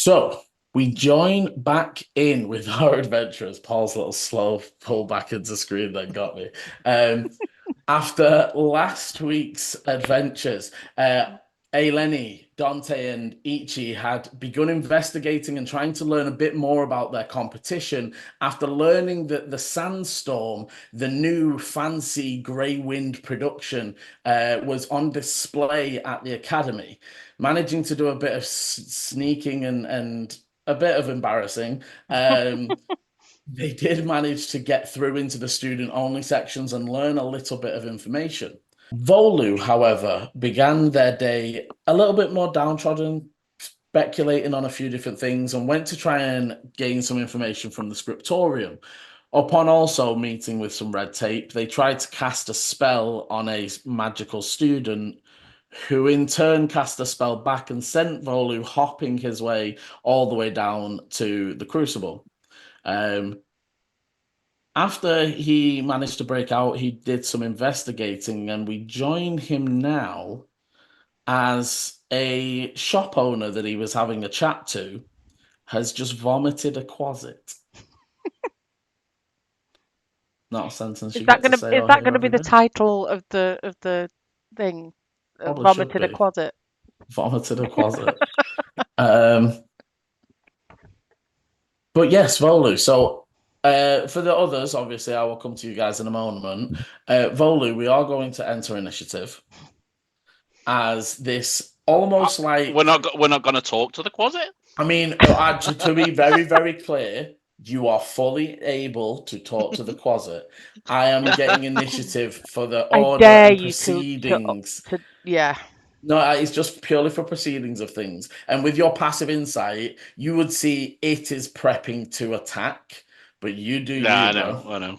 So we join back in with our adventurers. Paul's little slow pull back into screen that got me. Um, After last week's adventures, Eleni, Dante, and Ichi had begun investigating and trying to learn a bit more about their competition after learning that the Sandstorm, the new fancy Grey Wind production, was on display at the Academy. Managing to do a bit of sneaking and a bit of embarrassing. They did manage to get through into the student-only sections and learn a little bit of information. Volu, however, began their day a little bit more downtrodden, speculating on a few different things, and went to try and gain some information from the scriptorium. Upon also meeting with some red tape, they tried to cast a spell on a magical student, who in turn cast a spell back and sent Volu hopping his way all the way down to the Crucible. After he managed to break out, he did some investigating, and we join him now as a shop owner that he was having a chat to has just vomited a Quasit. Not a sentence you get to say. Is that gonna be the title of the thing? Probably Vomited a should be. Quasit. Vomited a Quasit. But yes, Volu. So for the others, obviously, I will come to you guys in a moment. Volu, we are going to enter initiative as this almost like we're not going to talk to the Quasit. I mean, to be very, very clear, you are fully able to talk to the Quasit. I am getting initiative for the order and proceedings. Yeah. No, it's just purely for proceedings of things. And with your passive insight, you would see it is prepping to attack, but you do I know.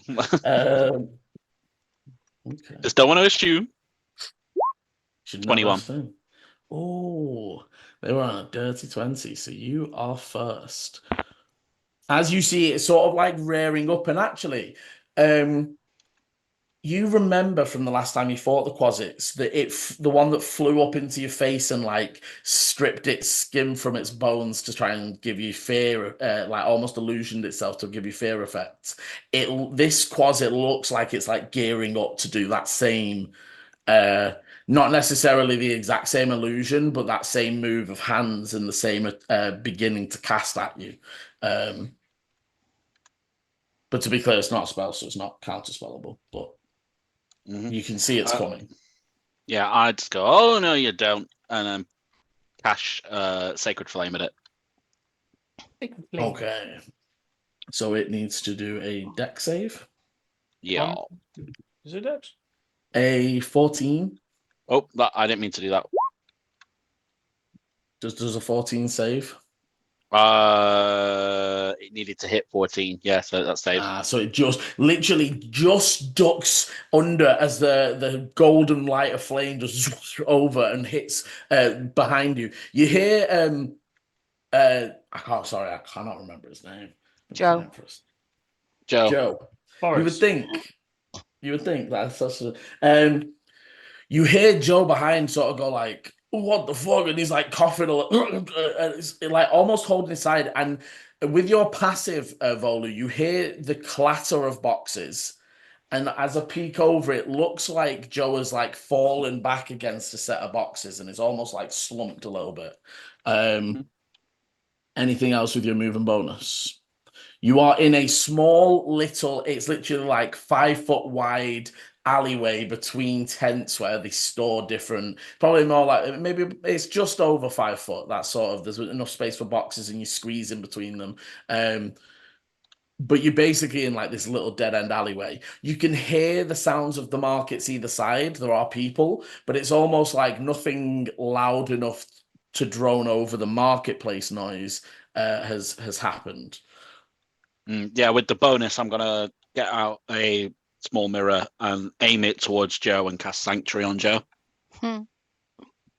Okay. Just don't want to assume. 21. Oh, they were on a dirty 20, so you are first. As you see it sort of like rearing up, and actually, you remember from the last time you fought the Quasits that the one that flew up into your face and like stripped its skin from its bones to try and give you fear, like almost illusioned itself to give you fear effects. This Quasit looks like it's like gearing up to do that same, not necessarily the exact same illusion, but that same move of hands and the same beginning to cast at you. But to be clear, it's not a spell, so it's not counterspellable, but you can see it's coming. Yeah, I'd just go, oh, no, you don't, and then cash Sacred Flame at it. Okay. So it needs to do a dex save. Yeah. Is it dex? A 14. Oh, I didn't mean to do that. Does a 14 save? It needed to hit 14. Yeah, so that's saved. So it literally ducks under as the golden light of flame just over and hits behind you. You hear I cannot remember his name. Joe. Joe. You would think that's such a you hear Joe behind sort of go like, what the fuck? And he's like coughing, it's like almost holding his side. And with your passive, Volu, you hear the clatter of boxes. And as I peek over, it looks like Joe has like fallen back against a set of boxes and is almost like slumped a little bit. Anything else with your moving bonus? You are in a small little, it's literally like 5 foot wide alleyway between tents where they store different, probably more like, maybe it's just over 5 foot, that sort of, there's enough space for boxes and you squeeze in between them. But you're basically in like this little dead end alleyway. You can hear the sounds of the markets either side. There are people, but it's almost like nothing loud enough to drone over the marketplace noise has happened. Yeah, with the bonus, I'm going to get out a small mirror and aim it towards Joe and cast Sanctuary on Joe.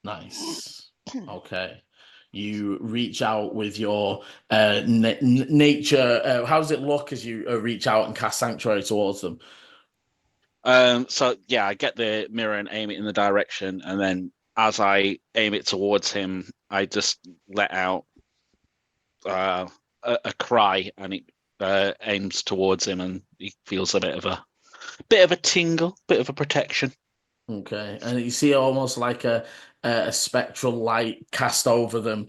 Nice. Okay. You reach out with your nature. How does it look as you reach out and cast Sanctuary towards them? So, yeah, I get the mirror and aim it in the direction. And then as I aim it towards him, I just let out a cry, and it aims towards him, and he feels a bit of a tingle, bit of a protection. Okay, and you see almost like a spectral light cast over them,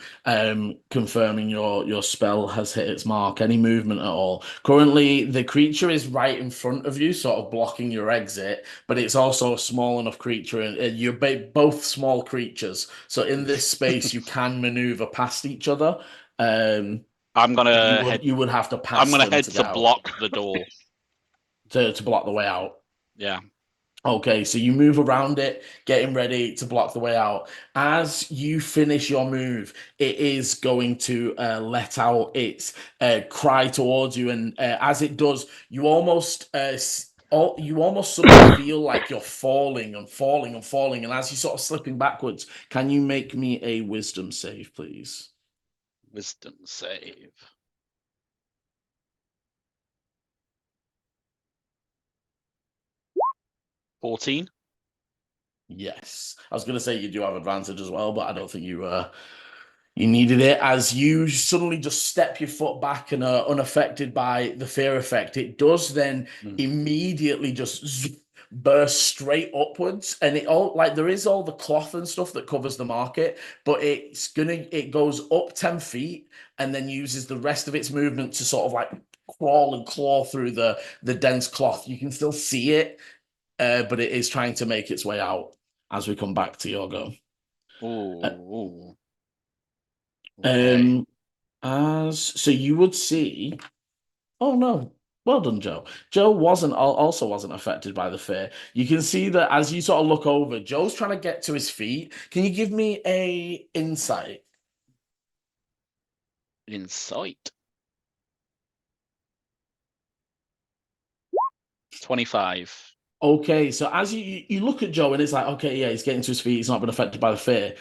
confirming your spell has hit its mark. Any movement at all? Currently, the creature is right in front of you, sort of blocking your exit, but it's also a small enough creature, and you're both small creatures. So in this space, you can maneuver past each other. I'm But gonna head. you would have to I'm pass gonna them head to to get out, block the door. to block the way out. Yeah. Okay, so you move around it, getting ready to block the way out. As you finish your move, it is going to let out its cry towards you, and as it does, you almost you almost suddenly feel like you're falling and falling and falling, and as you're sort of slipping backwards, can you make me a wisdom save, please? Wisdom save. 14. Yes, I was going to say you do have advantage as well, but I don't think you needed it. As you suddenly just step your foot back and are unaffected by the fear effect, it does then immediately just burst straight upwards, and it all like there is all the cloth and stuff that covers the market, but it goes up 10 feet and then uses the rest of its movement to sort of like crawl and claw through the dense cloth. You can still see it, but it is trying to make its way out as we come back to your go. Ooh. Okay. As so you would see. Oh no. Well done, Joe. Joe also wasn't affected by the fear. You can see that as you sort of look over, Joe's trying to get to his feet. Can you give me a insight? Insight. 25. Okay, so as you look at Joe and it's like, okay, yeah, he's getting to his feet. He's not been affected by the fear.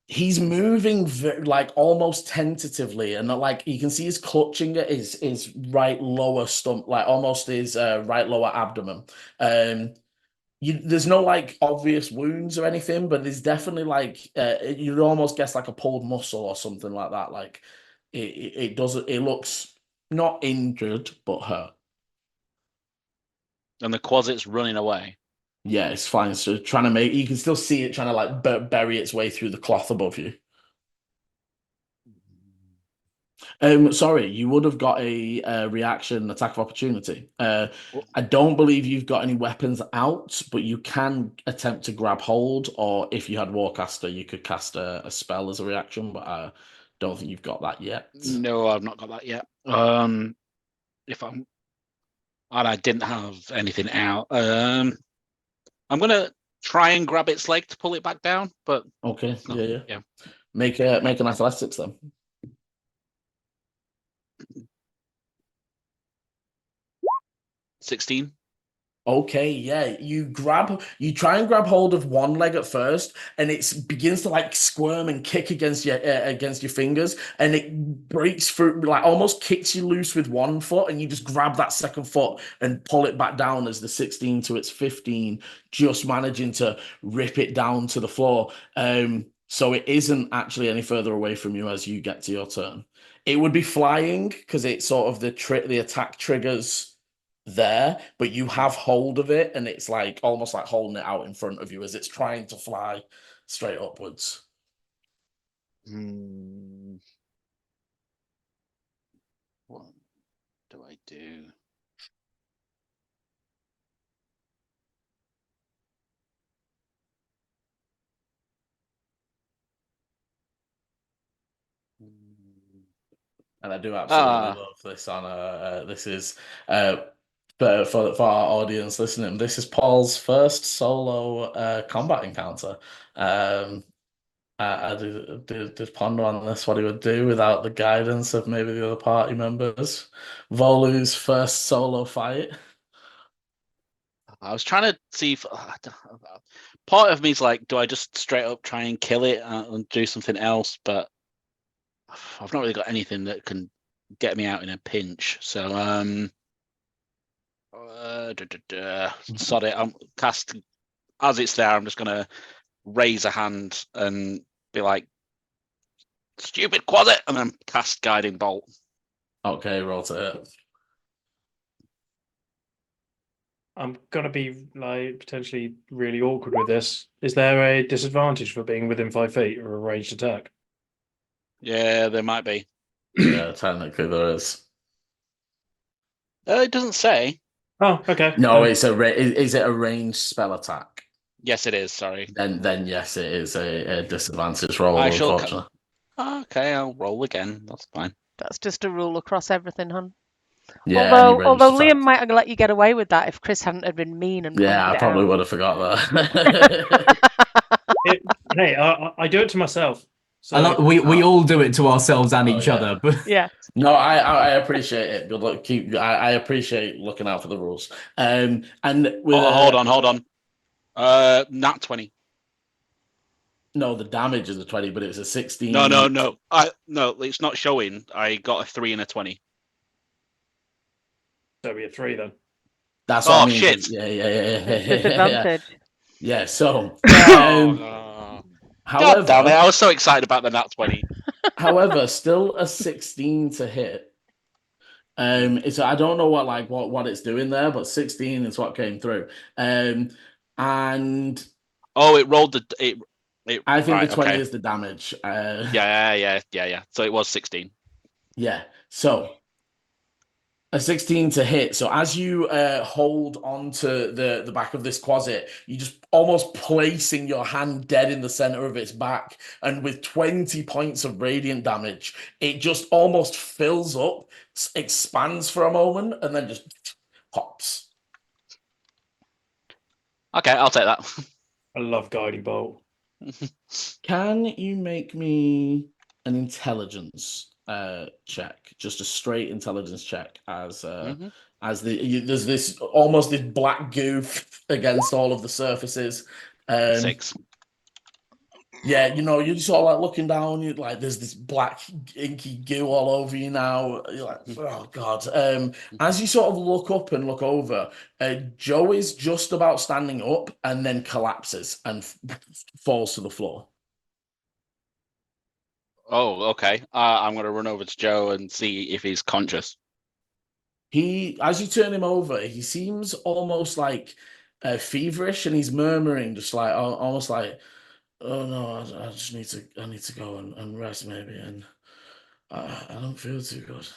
He's moving like almost tentatively, and like you can see he's clutching at his right lower stump, like almost his right lower abdomen. Um, there's no like obvious wounds or anything, but there's definitely like you'd almost guess like a pulled muscle or something like that. Like it doesn't. It looks not injured, but hurt. And the Quasit's running away. Yeah, it's fine. So trying to make you can still see it trying to like bury its way through the cloth above you. Sorry, you would have got a reaction attack of opportunity. I don't believe you've got any weapons out, but you can attempt to grab hold, or if you had Warcaster, you could cast a spell as a reaction, but I don't think you've got that yet. No, I've not got that yet. If I'm, and I didn't have anything out. I'm gonna try and grab its leg to pull it back down, but Okay, no, yeah. Make an athletics then. 16. Okay, yeah. You try and grab hold of one leg at first, and it begins to like squirm and kick against your fingers, and it breaks through, like almost kicks you loose with one foot, and you just grab that second foot and pull it back down as the 16 to its 15, just managing to rip it down to the floor. So it isn't actually any further away from you as you get to your turn. It would be flying because it's sort of the attack triggers there, but you have hold of it, and it's like almost like holding it out in front of you as it's trying to fly straight upwards. What do I do? And I do absolutely love this on this is for our audience listening, this is Paul's first solo combat encounter. I did ponder on this, what he would do without the guidance of maybe the other party members. Volu's first solo fight. I was trying to see if part of me is like, do I just straight up try and kill it and do something else? But I've not really got anything that can get me out in a pinch. So sod it. I'm cast as it's there. I'm just gonna raise a hand and be like, Stupid Quasit, and then cast Guiding Bolt. Okay, roll to hit. I'm gonna be like potentially really awkward with this. Is there a disadvantage for being within 5 feet or a ranged attack? Yeah, there might be. Yeah, technically there is. It doesn't say. Oh, okay. No, is it a ranged spell attack? Yes, it is. Sorry. Then yes, it is a disadvantage roll, I shall. unfortunately. Okay, I'll roll again. That's fine. That's just a rule across everything, hun. Yeah, any ranged Although attack. Liam might have let you get away with that if Chris hadn't have been mean and Yeah, I pointed it probably out. would have forgot that. Hey, I do it to myself. So we all do it to ourselves and Oh, each yeah. other. But Yeah. No, I appreciate it. Good luck. I appreciate looking out for the rules. And with Hold on. Nat 20. No, the damage is a 20, but it's a 16. No. No, it's not showing. I got a 3 and a 20. so be a 3 then. That's what I mean. Shit. Yeah. Disadvantage. Yeah. So, God however, damn it! I was so excited about the Nat 20. however, still a 16 to hit. So I don't know what it's doing there, but 16 is what came through. And Oh, it rolled the. I think right, the 20 okay. is the damage. Yeah. So it was 16. Yeah. So a 16 to hit. So as you hold onto the back of this Quasit, you just almost placing your hand dead in the center of its back. And with 20 points of radiant damage, it just almost fills up, expands for a moment, and then just pops. Okay, I'll take that. I love guiding bolt. Can you make me an intelligence check? Just a straight intelligence check as there's this almost this black goo against all of the surfaces. 6. Yeah, you're sort of like looking down, you like there's this black inky goo all over you now. You're like, oh God. As you sort of look up and look over, Joe is just about standing up and then collapses and falls to the floor. Oh, okay. I'm gonna run over to Joe and see if he's conscious. As you turn him over, he seems almost like feverish, and he's murmuring, just like almost like, "Oh no, I just need to go and rest maybe, and I don't feel too good."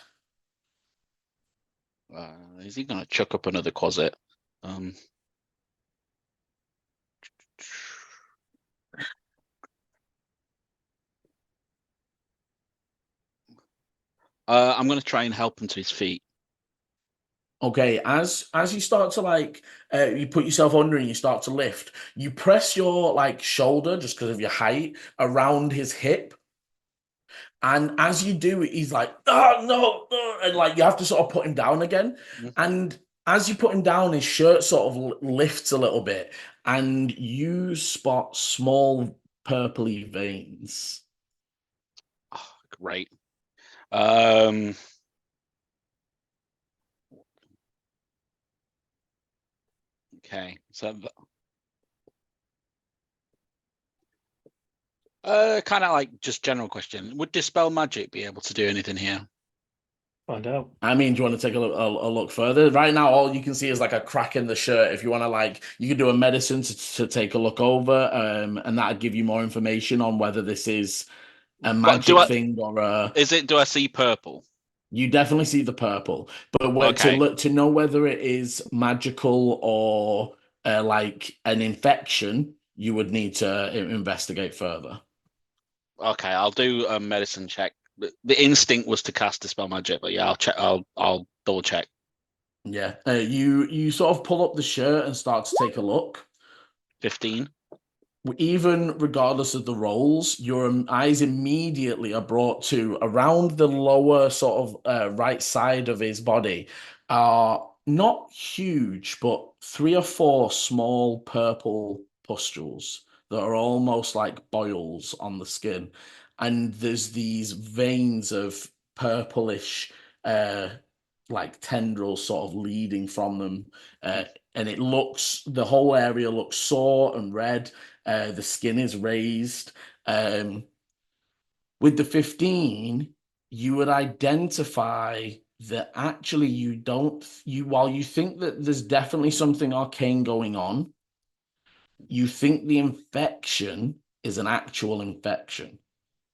Is he gonna chuck up another Quasit? I'm gonna try and help him to his feet. Okay, as you start to you put yourself under and you start to lift, you press your shoulder just because of your height around his hip. And as you do, he's like, "Oh no!" And you have to sort of put him down again. Mhm. And as you put him down, his shirt sort of lifts a little bit, and you spot small purpley veins. Oh, great. Okay, so kind of like just general question: would dispel magic be able to do anything here? Find out. I mean, do you want to take a look further? Right now, all you can see is like a crack in the shirt. If you want to, you could do a medicine to take a look over, and that'd give you more information on whether this is a magic thing or a. Do I see purple? You definitely see the purple, but Okay. to know whether it is magical or like an infection, you would need to investigate further. Okay, I'll do a medicine check. The instinct was to cast dispel magic, but yeah, I'll check. I'll double check. Yeah, you sort of pull up the shirt and start to take a look. 15. Even regardless of the rolls, your eyes immediately are brought to around the lower sort of right side of his body are not huge, but 3 or 4 small purple pustules that are almost like boils on the skin. And there's these veins of purplish tendrils sort of leading from them. And the whole area looks sore and red. The skin is raised. With the 15, you would identify that actually while you think that there's definitely something arcane going on, you think the infection is an actual infection,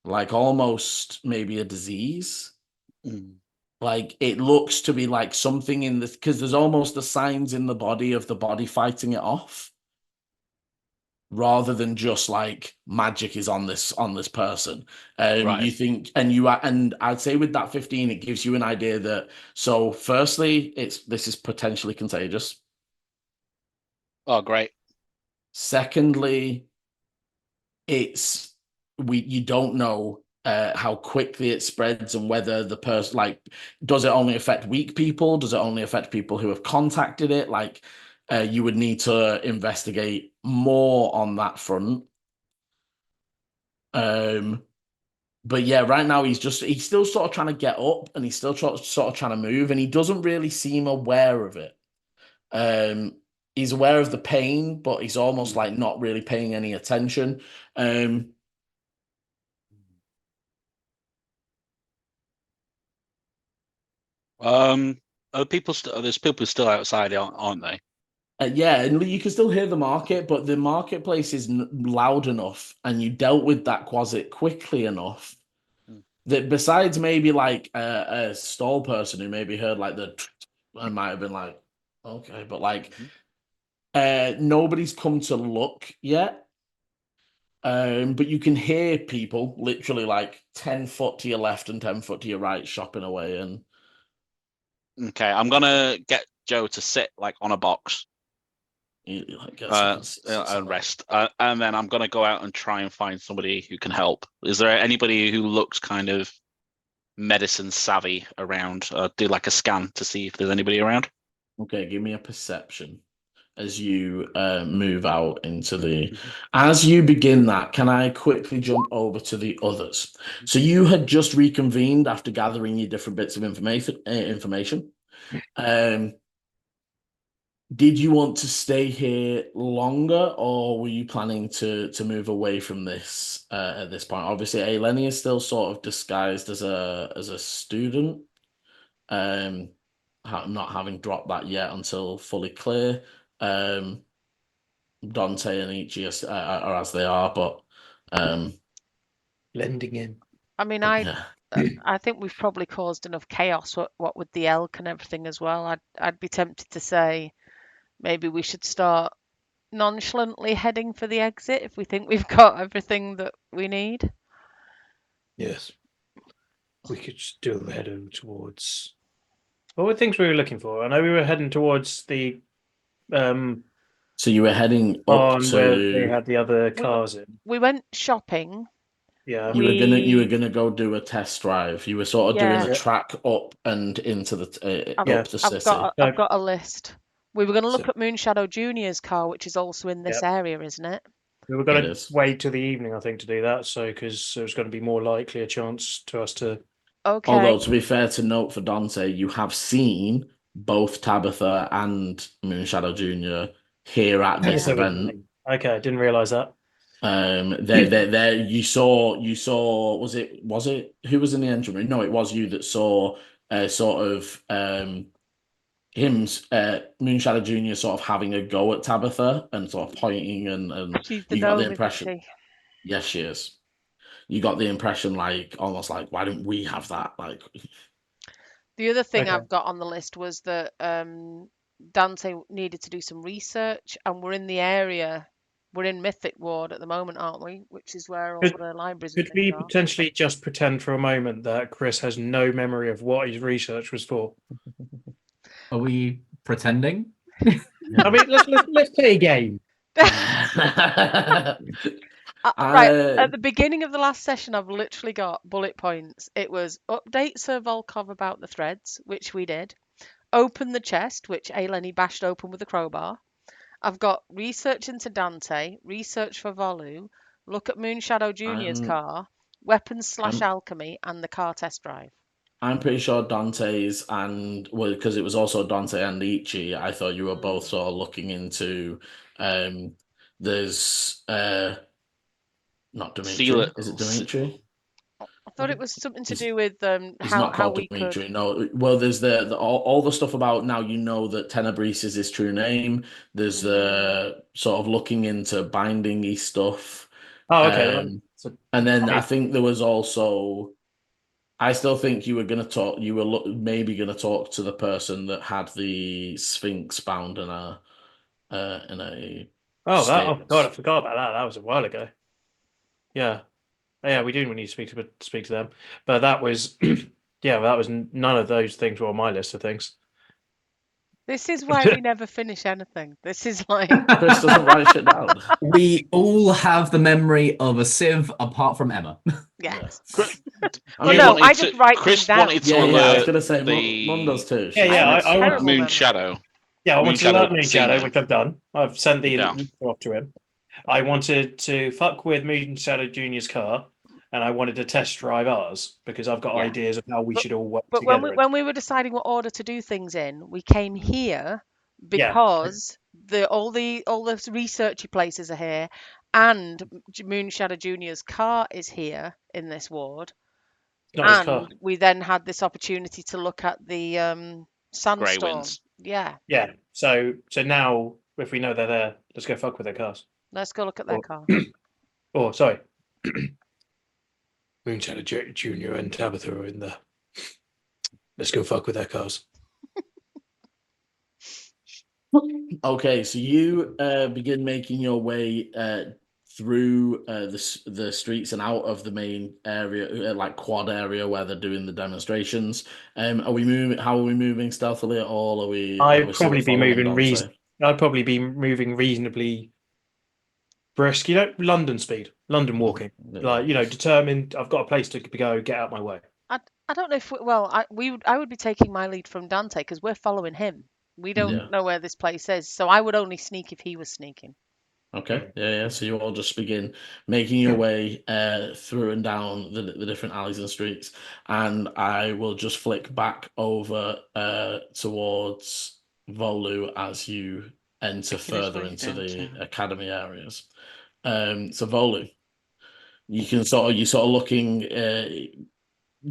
like almost maybe a disease. Like it looks to be like something in this, because there's almost the signs in the body of the body fighting it off, rather than just like magic is on this person. Right. You think, and I'd say with that 15, it gives you an idea that, so firstly, this is potentially contagious. Oh, great. Secondly, you don't know how quickly it spreads and whether the person, like, does it only affect weak people? Does it only affect people who have contacted it? Like, you would need to investigate more on that front. But yeah, right now he's still sort of trying to get up, and he's still sort of trying to move, and he doesn't really seem aware of it. He's aware of the pain, but he's almost like not really paying any attention. Are people there's people still outside, aren't they? Yeah, and you can still hear the market, but the marketplace is loud enough, and you dealt with that Quasit quickly enough that besides maybe like a stall person who maybe heard like and might have been like, okay, but like nobody's come to look yet. But you can hear people literally like 10 foot to your left and 10 foot to your right shopping away. And okay, I'm gonna get Joe to sit like on a box and rest, and then I'm gonna go out and try and find somebody who can help. Is there anybody who looks kind of medicine savvy around? Do like a scan to see if there's anybody around. Okay, give me a perception as you move out into the. As you begin that, can I quickly jump over to the others? So you had just reconvened after gathering your different bits of information. Did you want to stay here longer, or were you planning to move away from this at this point? Obviously, Aileni is still sort of disguised as a student, not having dropped that yet until fully clear. Dante and Ichi are as they are, but Blending in. I mean, yeah. I think we've probably caused enough chaos. What with the elk and everything as well. I'd be tempted to say maybe we should start nonchalantly heading for the exit if we think we've got everything that we need. Yes. We could still head towards. What were things we were looking for? I know we were heading towards the So you were heading up on where they to. had the other cars in. We went shopping. Yeah. You were gonna go do a test drive. You were sort of doing Yeah. a track up and into the up the city. I've got a list. We were going to look at Moonshadow Junior's car, which is also in this area, isn't it? We were going to wait till the evening, I think, to do that. So because there was going to be more likely a chance to us to. Okay. Although to be fair to note for Dante, you have seen both Tabitha and Moonshadow Junior here at this event. Okay, I didn't realize that. There. You saw. Was it who was in the engine room? No, it was you that saw sort of Moonshadow Junior sort of having a go at Tabitha and sort of pointing and She's the you got the gnome, impression. isn't she? Yes, she is. You got the impression like almost like, why don't we have that? Like the other thing I've got on the list was that Dante needed to do some research, and we're in the area. We're in Mythic Ward at the moment, aren't we? Which is where all the libraries. Could we potentially just pretend for a moment that Chris has no memory of what his research was for? Are we pretending? I mean, let's play a game. Right, at the beginning of the last session, I've literally got bullet points. It was update Sir Volkov about the threads, which we did. Open the chest, which Aileni bashed open with a crowbar. I've got research into Dante, research for Volu, look at Moonshadow Junior's car, weapons / alchemy, and the car test drive. I'm pretty sure Dante's because it was also Dante and Ichi. I thought you were both sort of looking into. There's not Dimitri. Is it Dimitri? I thought it was something to It's- do with It's how not called we could. Dimitri. No, well, there's all the stuff about now you know that Tenebris is his true name. There's the sort of looking into binding-y stuff. Oh, okay. And then I think there was also, I still think you were going to talk, you were maybe going to talk to the person that had the Sphinx bound in a Oh, stake. God, I forgot about that. That was a while ago. Yeah. Yeah, we do need to speak to them. But that was, yeah, that was none of those things were on my list of things. This is why we never finish anything. This is like Chris doesn't write shit down. We all have the memory of a sieve apart from Emma. yes. I Well, mean, no, I just write Chris things down. wanted to yeah, I was alert gonna say the Mum does too. Yeah, yeah, I have I terrible Moon memory. Shadow. Yeah, I Moon wanted to Shadow alert Moon Shadow, Senior. which I've done. I've sent the Yeah. off to him. I wanted to fuck with Moon Shadow Junior's car, and I wanted to test drive ours because I've got Yeah. ideas of how we should all work But together. when we were deciding what order to do things in, we came here because all the researchy places are here, and Moon Shadow Junior's car is here in this ward, Not his car. and we then had this opportunity to look at the Grey sandstorm. Winds. Yeah, Yeah. So now, if we know they're there, let's go fuck with their cars. let's go look at their car. Oh, sorry. Moon Shadow Junior and Tabitha are in there. Let's go fuck with their cars. Okay, so you begin making your way through the streets and out of the main area, like quad area where they're doing the demonstrations. Are we moving? How are we moving stealthily at all? Are we? I'd probably be moving Dante? I'd probably be moving reasonably brisk. You know, London speed, London walking. Like, you know, determined. I've got a place to go. Get out my way. I don't know if I would be taking my lead from Dante because we're following him. We don't know where this place is, so I would only sneak if he was sneaking. Okay, yeah. So you all just begin making your way through and down the different alleys and streets, and I will just flick back over towards Volu as you enter further into the academy areas. So Volu, you sort of looking.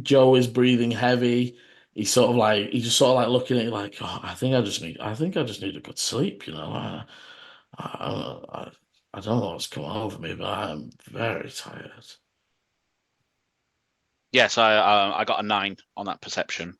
Joe is breathing heavy. He's just looking at you like, oh, I think I just need a good sleep, you know. I don't know what's come over me, but I'm very tired. Yes, I got a 9 on that perception.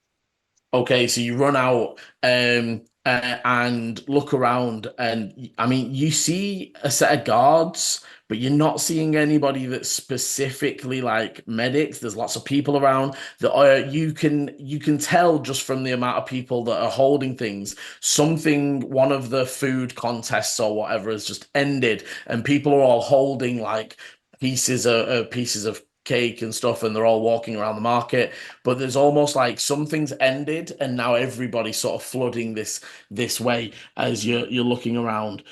Okay, so you run out and look around, and I mean, you see a set of guards, but you're not seeing anybody that's specifically like medics. There's lots of people around that you can tell just from the amount of people that are holding things. One of the food contests or whatever has just ended, and people are all holding like pieces of cake and stuff, and they're all walking around the market, but there's almost like something's ended and now everybody's sort of flooding this way as you're looking around.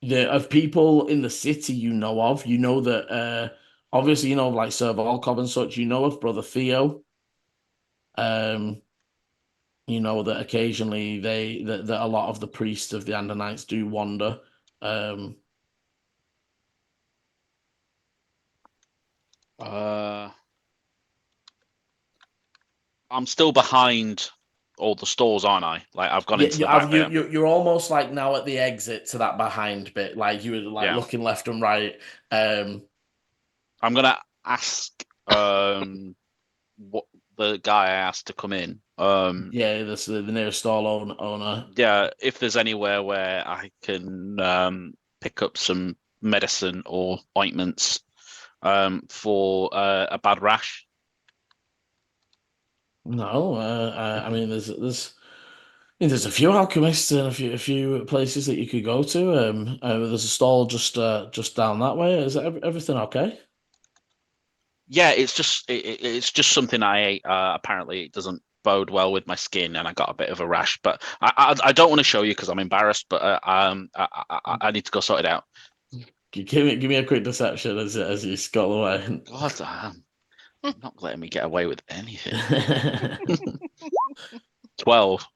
Of people in the city you know that obviously you know of like Sir Volkov and such, you know of Brother Theo. You know that occasionally that a lot of the priests of the Andanites do wander. I'm still behind all the stores, aren't I? Like I've gone into the back bit. You're almost like now at the exit to that behind bit, like you were like looking left and right. I'm gonna ask what the guy I asked to come in. That's the nearest stall owner. Yeah, if there's anywhere where I can pick up some medicine or ointments for a bad rash. No, I mean there's a few alchemists and a few places that you could go to. There's a stall just down that way. Is everything okay? Yeah, it's just something I ate. Apparently, it doesn't bode well with my skin, and I got a bit of a rash. But I don't want to show you because I'm embarrassed. But I need to go sort it out. Give me a quick deception as you scuttle away. God damn. Not letting me get away with anything. 12.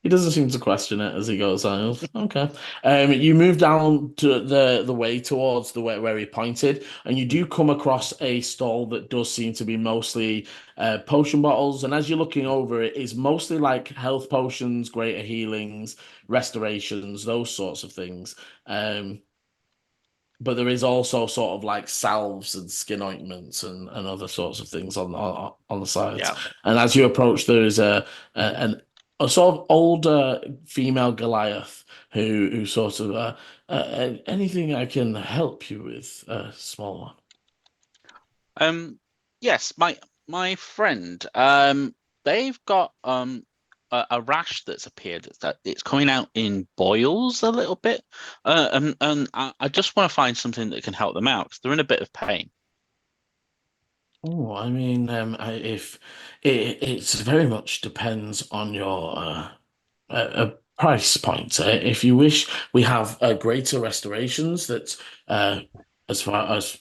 He doesn't seem to question it as he goes on. Okay. You move down to the way towards the way where he pointed, and you do come across a stall that does seem to be mostly potion bottles. And as you're looking over it, it's mostly like health potions, greater healings, restorations, those sorts of things. But there is also sort of like salves and skin ointments and other sorts of things on the sides. Yeah. And as you approach, there is a sort of older female Goliath who sort of anything I can help you with, small one. Yes, my friend. They've got a rash that's appeared. That it's coming out in boils a little bit. And I just want to find something that can help them out because they're in a bit of pain. Oh, I mean, if it very much depends on your price point. If you wish, we have greater restorations that, as far as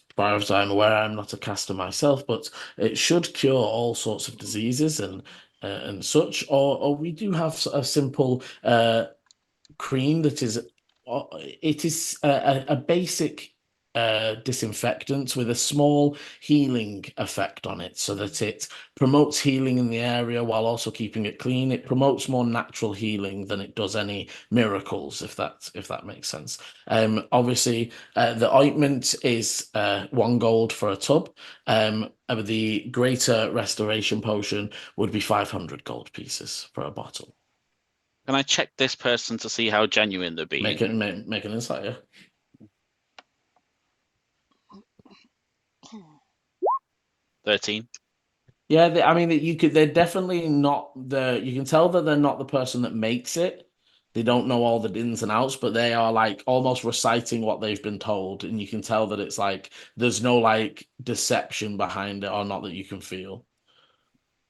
I'm aware, I'm not a caster myself, but it should cure all sorts of diseases and such. Or we do have a simple cream that is it is a basic disinfectant with a small healing effect on it, so that it promotes healing in the area while also keeping it clean. It promotes more natural healing than it does any miracles, if that makes sense. Obviously, the ointment is 1 gold for a tub. The greater restoration potion would be 500 gold pieces for a bottle. Can I check this person to see how genuine they're being? Make an insight, yeah. 13. Yeah, I mean, they're definitely not you can tell that they're not the person that makes it. They don't know all the ins and outs, but they are like almost reciting what they've been told. And you can tell that it's like, there's no like deception behind it, or not that you can feel.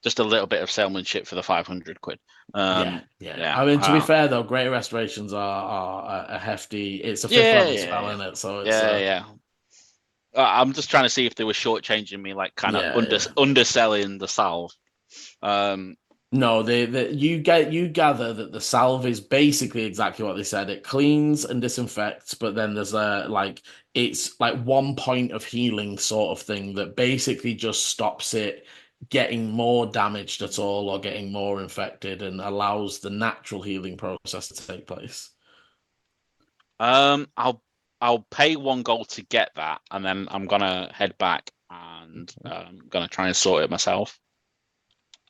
Just a little bit of salesmanship for the 500 quid. Yeah. I mean, to be fair though, greater restorations are a hefty. It's a 5th level spell, isn't it? So it's yeah. I'm just trying to see if they were shortchanging me, like kind of underselling the salve. No, you gather that the salve is basically exactly what they said. It cleans and disinfects, but then there's it's like 1 point of healing sort of thing that basically just stops it getting more damaged at all or getting more infected, and allows the natural healing process to take place. I'll pay 1 gold to get that, and then I'm gonna head back and gonna try and sort it myself.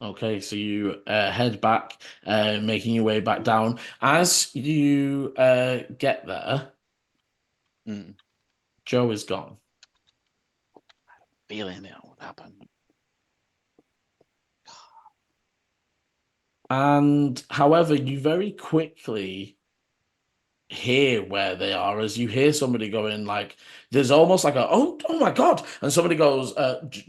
Okay, so you head back, making your way back down. As you get there, Joe is gone. Feeling it would happen. And however, you very quickly hear where they are, as you hear somebody going like, there's almost like oh my god, and somebody goes,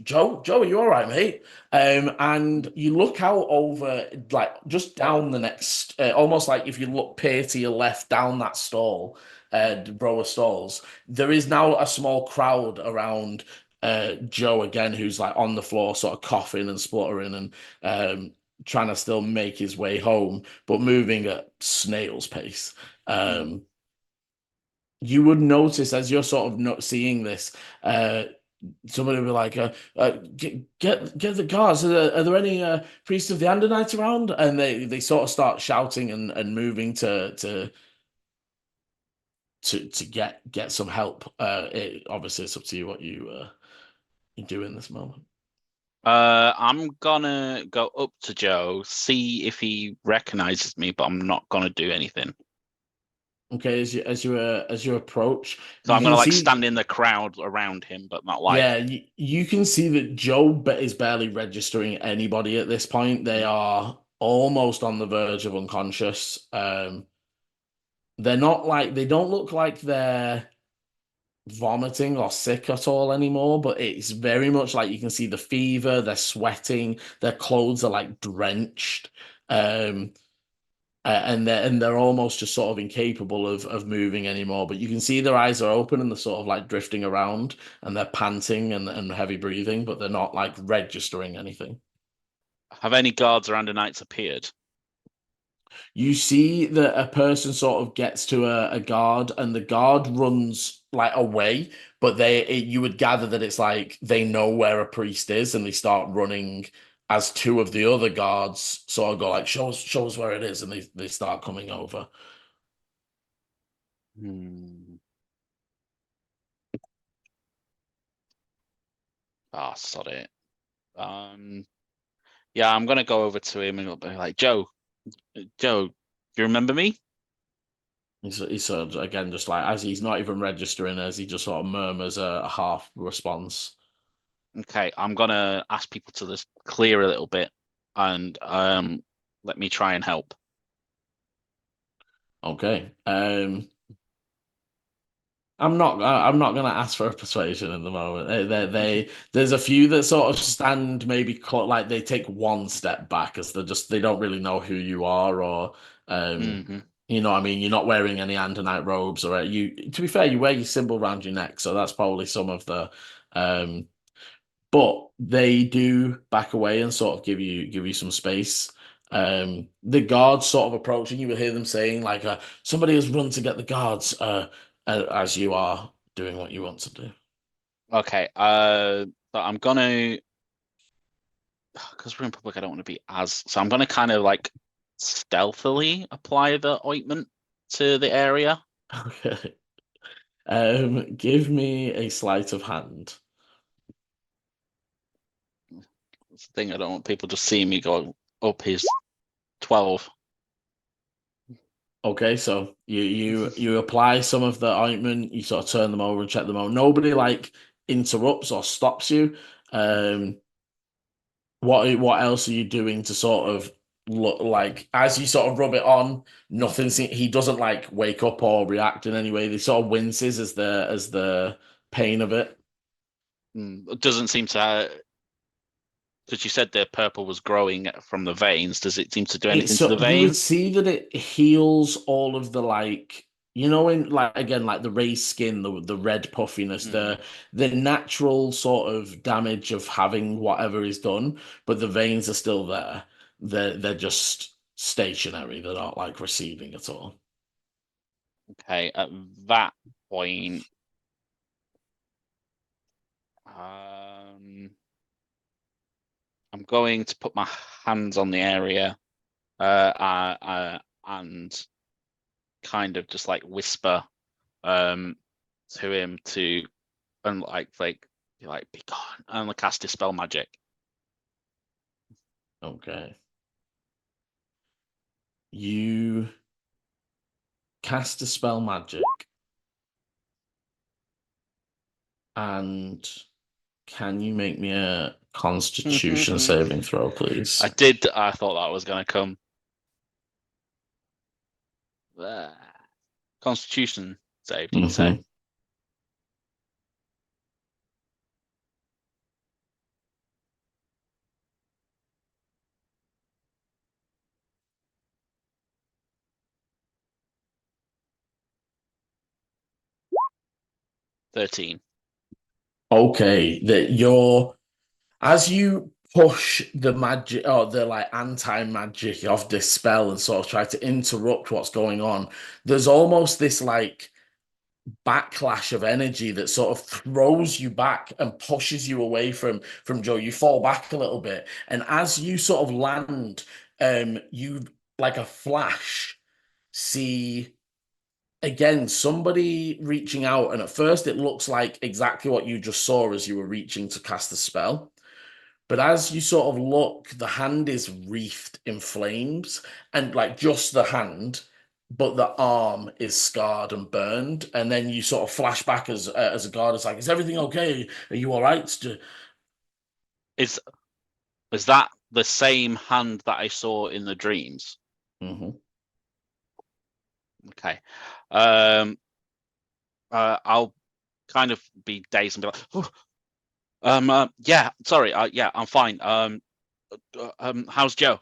Joe, are you all right, mate? And you look out over, like just down the next, almost like if you peer to your left down that stall, row of stalls, there is now a small crowd around Joe again, who's like on the floor sort of coughing and spluttering and trying to still make his way home, but moving at snail's pace. You would notice, as you're sort of not seeing this, somebody will be like, get the guards. Are there any priests of the Andanites around? And they sort of start shouting and moving to get some help. Obviously, it's up to you what you do in this moment. I'm gonna go up to Joe, see if he recognizes me, but I'm not gonna do anything. Okay, as you approach, so I'm gonna stand in the crowd around him, but not like. Yeah, you can see that Joe is barely registering anybody at this point. They are almost on the verge of unconscious. They're not like, they don't look like they're vomiting or sick at all anymore, but it's very much like you can see the fever. They're sweating. Their clothes are like drenched. And they're almost just sort of incapable of moving anymore. But you can see their eyes are open and they're sort of like drifting around, and they're panting and heavy breathing, but they're not like registering anything. Have any guards or Andanites appeared? You see that a person sort of gets to a guard, and the guard runs like away, but you would gather that it's like they know where a priest is, and they start running as two of the other guards sort of go like, show us where it is, and they start coming over. Ah, sod it. Yeah, I'm gonna go over to him and be like, Joe, do you remember me? He sort of, again, just like, as he's not even registering as he just sort of murmurs a half response. Okay, I'm gonna ask people to just clear a little bit and let me try and help. Okay. I'm not gonna ask for a persuasion in the moment. There's a few that sort of stand maybe like they take one step back as they don't really know who you are, or you know what I mean, you're not wearing any Andonite robes, or to be fair, you wear your symbol around your neck, so that's probably some of the but they do back away and sort of give you some space. The guards sort of approaching, you will hear them saying like, somebody has run to get the guards, as you are doing what you want to do. Okay, so I'm gonna, because we're in public, I don't want to be so I'm gonna kind of like stealthily apply the ointment to the area. Okay. Give me a sleight of hand. That's the thing, I don't want people just seeing me go up his 12. Okay, so you apply some of the ointment, you sort of turn them over and check them out. Nobody like interrupts or stops you. What else are you doing to sort of look like as you sort of rub it on? He doesn't like wake up or react in any way. He sort of winces as the pain of it. It doesn't seem to, because you said the purple was growing from the veins. Does it seem to do anything to the You would veins? see that it heals all of the like, you know, in like again like the raised skin, the red puffiness, the natural sort of damage of having whatever is done, but the veins are still there. They're just stationary. They're not like receding at all. Okay, at that point, I'm going to put my hands on the area and kind of just like whisper to him to be gone, and cast Dispel Magic. Okay. You cast Dispel Magic, and can you make me a Constitution saving throw, please? I did. I thought that was going to come. Constitution save, did you say? 13. Okay, as you push the magic or the like anti-magic of Dispel and sort of try to interrupt what's going on, there's almost this like backlash of energy that sort of throws you back and pushes you away from Joe. You fall back a little bit, and as you sort of land, you like a flash see again somebody reaching out, and at first it looks like exactly what you just saw as you were reaching to cast the spell. But as you sort of look, the hand is wreathed in flames, and like just the hand, but the arm is scarred and burned. And then you sort of flash back as a guard. It's like, is everything okay? Are you all right? Is that the same hand that I saw in the dreams? Mm-hmm. Okay. I'll kind of be dazed and be like, yeah, sorry, yeah, I'm fine. How's Joe?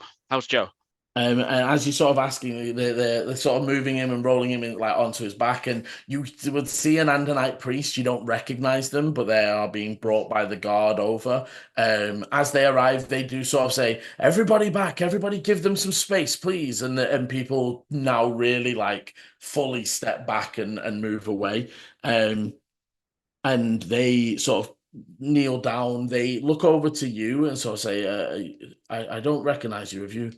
And as you're sort of asking, they're sort of moving him and rolling him in like onto his back, and you would see an Andonite priest. You don't recognize them, but they are being brought by the guard over. As they arrive, they do sort of say, "Everybody back! Everybody, give them some space, please!" And people now really like fully step back and move away. And they sort of kneel down. They look over to you and sort of say, "I don't recognize you. Have you?"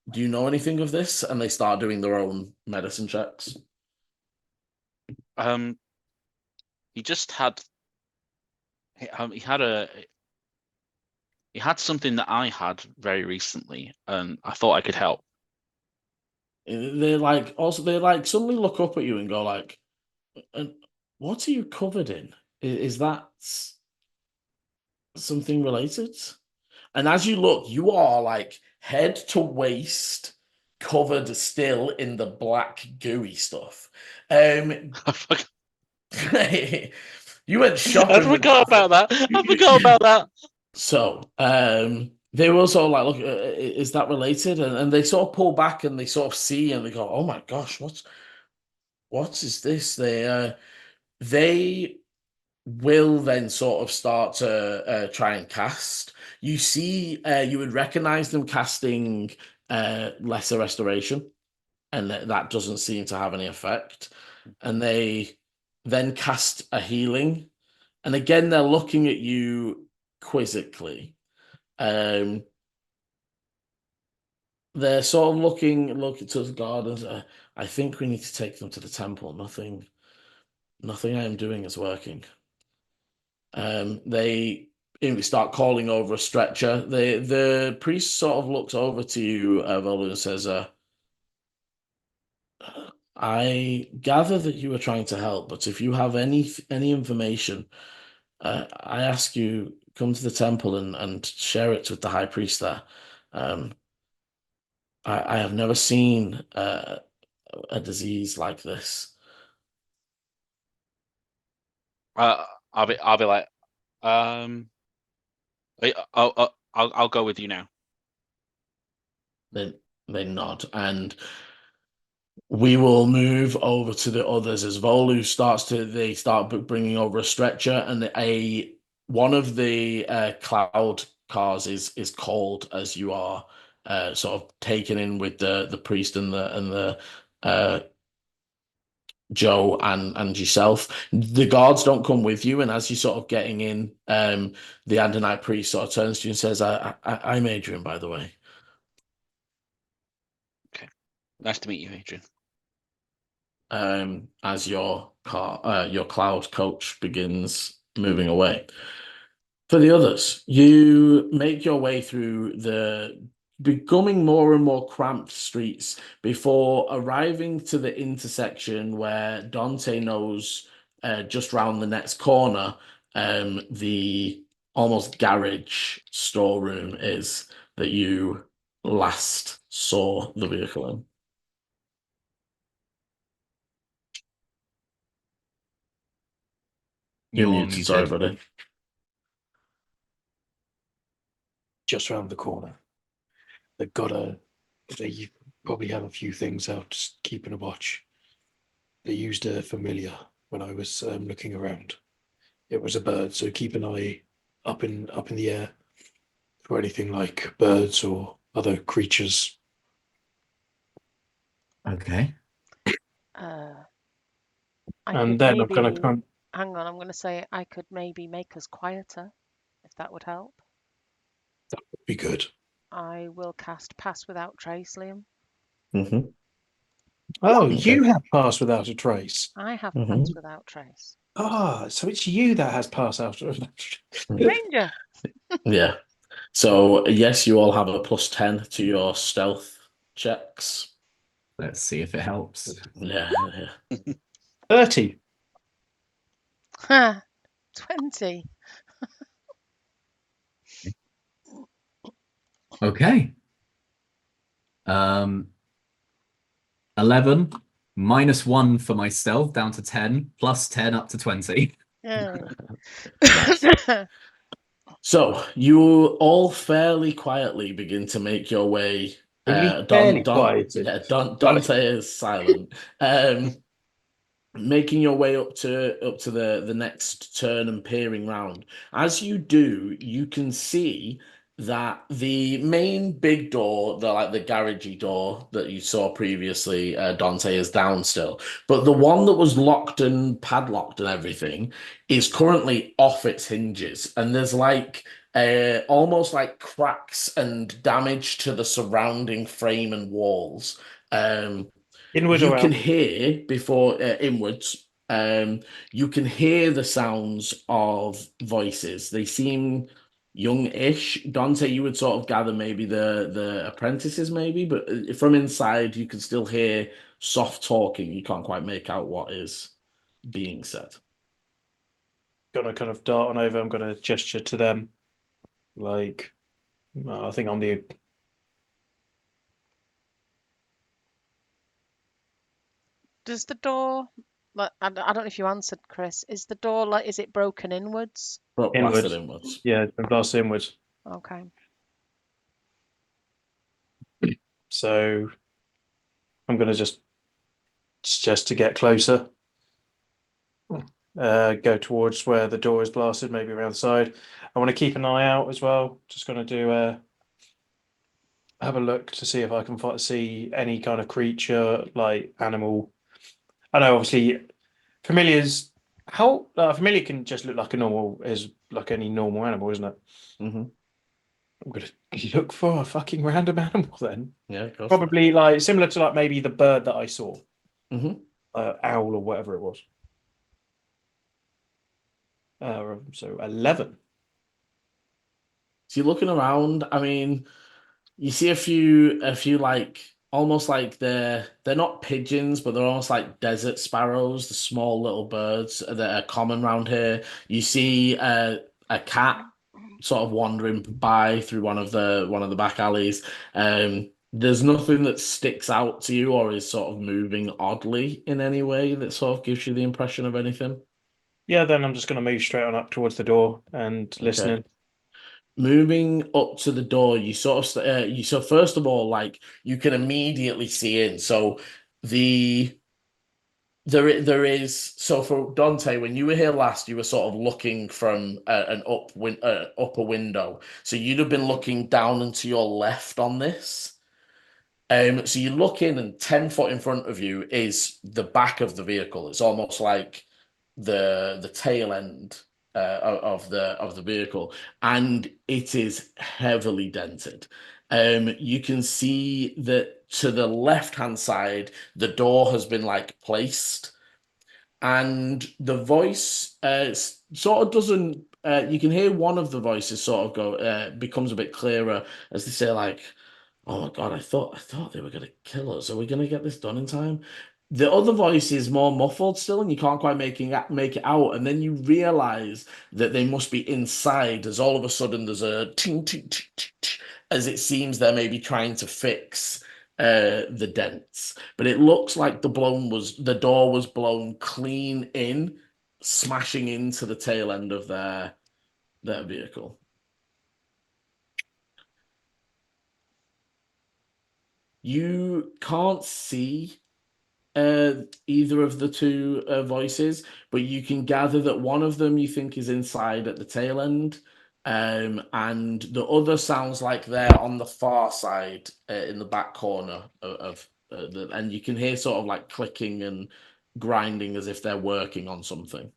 Do you know anything of this? And they start doing their own medicine checks. He just had he had something that I had very recently, and I thought I could help. They suddenly look up at you and go like, "And what are you covered in? Is that something related?" And as you look, you are like head to waist covered still in the black gooey stuff. You went shopping. I forgot about that. I forgot about that. So, they will sort of like, look, is that related? And they sort of pull back and they sort of see and they go, oh my gosh, what is this? They will then sort of start to try and cast. You see, you would recognize them casting Lesser Restoration, and that doesn't seem to have any effect. And they then cast a healing, and again they're looking at you quizzically. They're sort of looking to the guard and I think we need to take them to the temple. Nothing I am doing is working. They start calling over a stretcher. The priest sort of looks over to you, Volu, and says, I gather that you are trying to help, but if you have any information, I ask you, come to the temple and share it with the high priest there. I have never seen a disease like this. I'll be like, I'll go with you now. They nod, and we will move over to the others as Volu they start bringing over a stretcher, and one of the cloud cars is called as you are sort of taken in with the priest and the Joe and yourself. The guards don't come with you, and as you're sort of getting in, the Andonite priest sort of turns to you and says, I'm Adrian, by the way. Okay. Nice to meet you, Adrian. As your cloud coach begins moving away. For the others, you make your way through the becoming more and more cramped streets before arriving to the intersection where Dante knows just round the next corner the almost garage storeroom is that you last saw the vehicle in. You're muted, sorry, buddy. Just round the corner. They probably have a few things out, just keeping a watch. They used a familiar when I was looking around. It was a bird, so keep an eye up in the air for anything like birds or other creatures. Okay. And then I'm going to hang on. I'm going to say I could maybe make us quieter, if that would help. That would be good. I will cast Pass Without Trace, Liam. Mm-hmm. Oh, okay. You have Pass Without a Trace. I have Pass Without Trace. Ah, so it's you that has Pass Out. Ranger. Yeah. So yes, you all have a +10 to your stealth checks. Let's see if it helps. Yeah. 30. 20. Okay. 11 -1 for my stealth down to 10 +10 up to 20. Yeah. So you all fairly quietly begin to make your way Fairly quiet. Dante is silent. Making your way up to the next turn and peering round. As you do, you can see that the main big door, the garagey door that you saw previously, Dante, is down still. But the one that was locked and padlocked and everything is currently off its hinges, and there's almost like cracks and damage to the surrounding frame and walls. Inward You or can out? hear before inwards. You can hear the sounds of voices. They seem young-ish. Dante, you would sort of gather maybe the apprentices, maybe, but from inside you can still hear soft talking. You can't quite make out what is being said. Gonna kind of dart on over. I'm gonna gesture to them, like I think I'm the. Does the door? Like, I don't know if you answered, Chris. Is the door like? Is it broken inwards? Blasted inwards. Yeah, it's been blasted inwards. Okay. So I'm gonna just suggest to get closer. Go towards where the door is blasted, maybe around the side. I want to keep an eye out as well. Just going to do have a look to see if I can see any kind of creature, like animal. I know, obviously, familiars. How familiar can just look like like any normal animal, isn't it? Mm-hmm. I'm going to look for a fucking random animal then. Yeah, of course. Probably like similar to like maybe the bird that I saw, Mm-hmm. Owl or whatever it was. So 11. So you're looking around. I mean, you see a few like almost like they're not pigeons, but they're almost like desert sparrows, the small little birds that are common around here. You see a cat sort of wandering by through one of the back alleys. There's nothing that sticks out to you or is sort of moving oddly in any way that sort of gives you the impression of anything. Yeah, then I'm just going to move straight on up towards the door and listening. Moving up to the door, you sort of first of all, like you can immediately see in. So there is so for Dante, when you were here last, you were sort of looking from an upper window. So you'd have been looking down and to your left on this. So you look in, and 10 foot in front of you is the back of the vehicle. It's almost like the tail end of the vehicle, and it is heavily dented. You can see that to the left-hand side, the door has been like placed, and the voice sort of doesn't. You can hear one of the voices sort of go becomes a bit clearer as they say like, "Oh my God, I thought they were gonna kill us. Are we gonna get this done in time?" The other voice is more muffled still, and you can't quite make it out. And then you realize that they must be inside, as all of a sudden there's a ting ting ting ting, ting, as it seems they're maybe trying to fix the dents. But it looks like the door was blown clean in, smashing into the tail end of their vehicle. You can't see either of the two voices, but you can gather that one of them you think is inside at the tail end, and the other sounds like they're on the far side in the back corner and you can hear sort of like clicking and grinding as if they're working on something.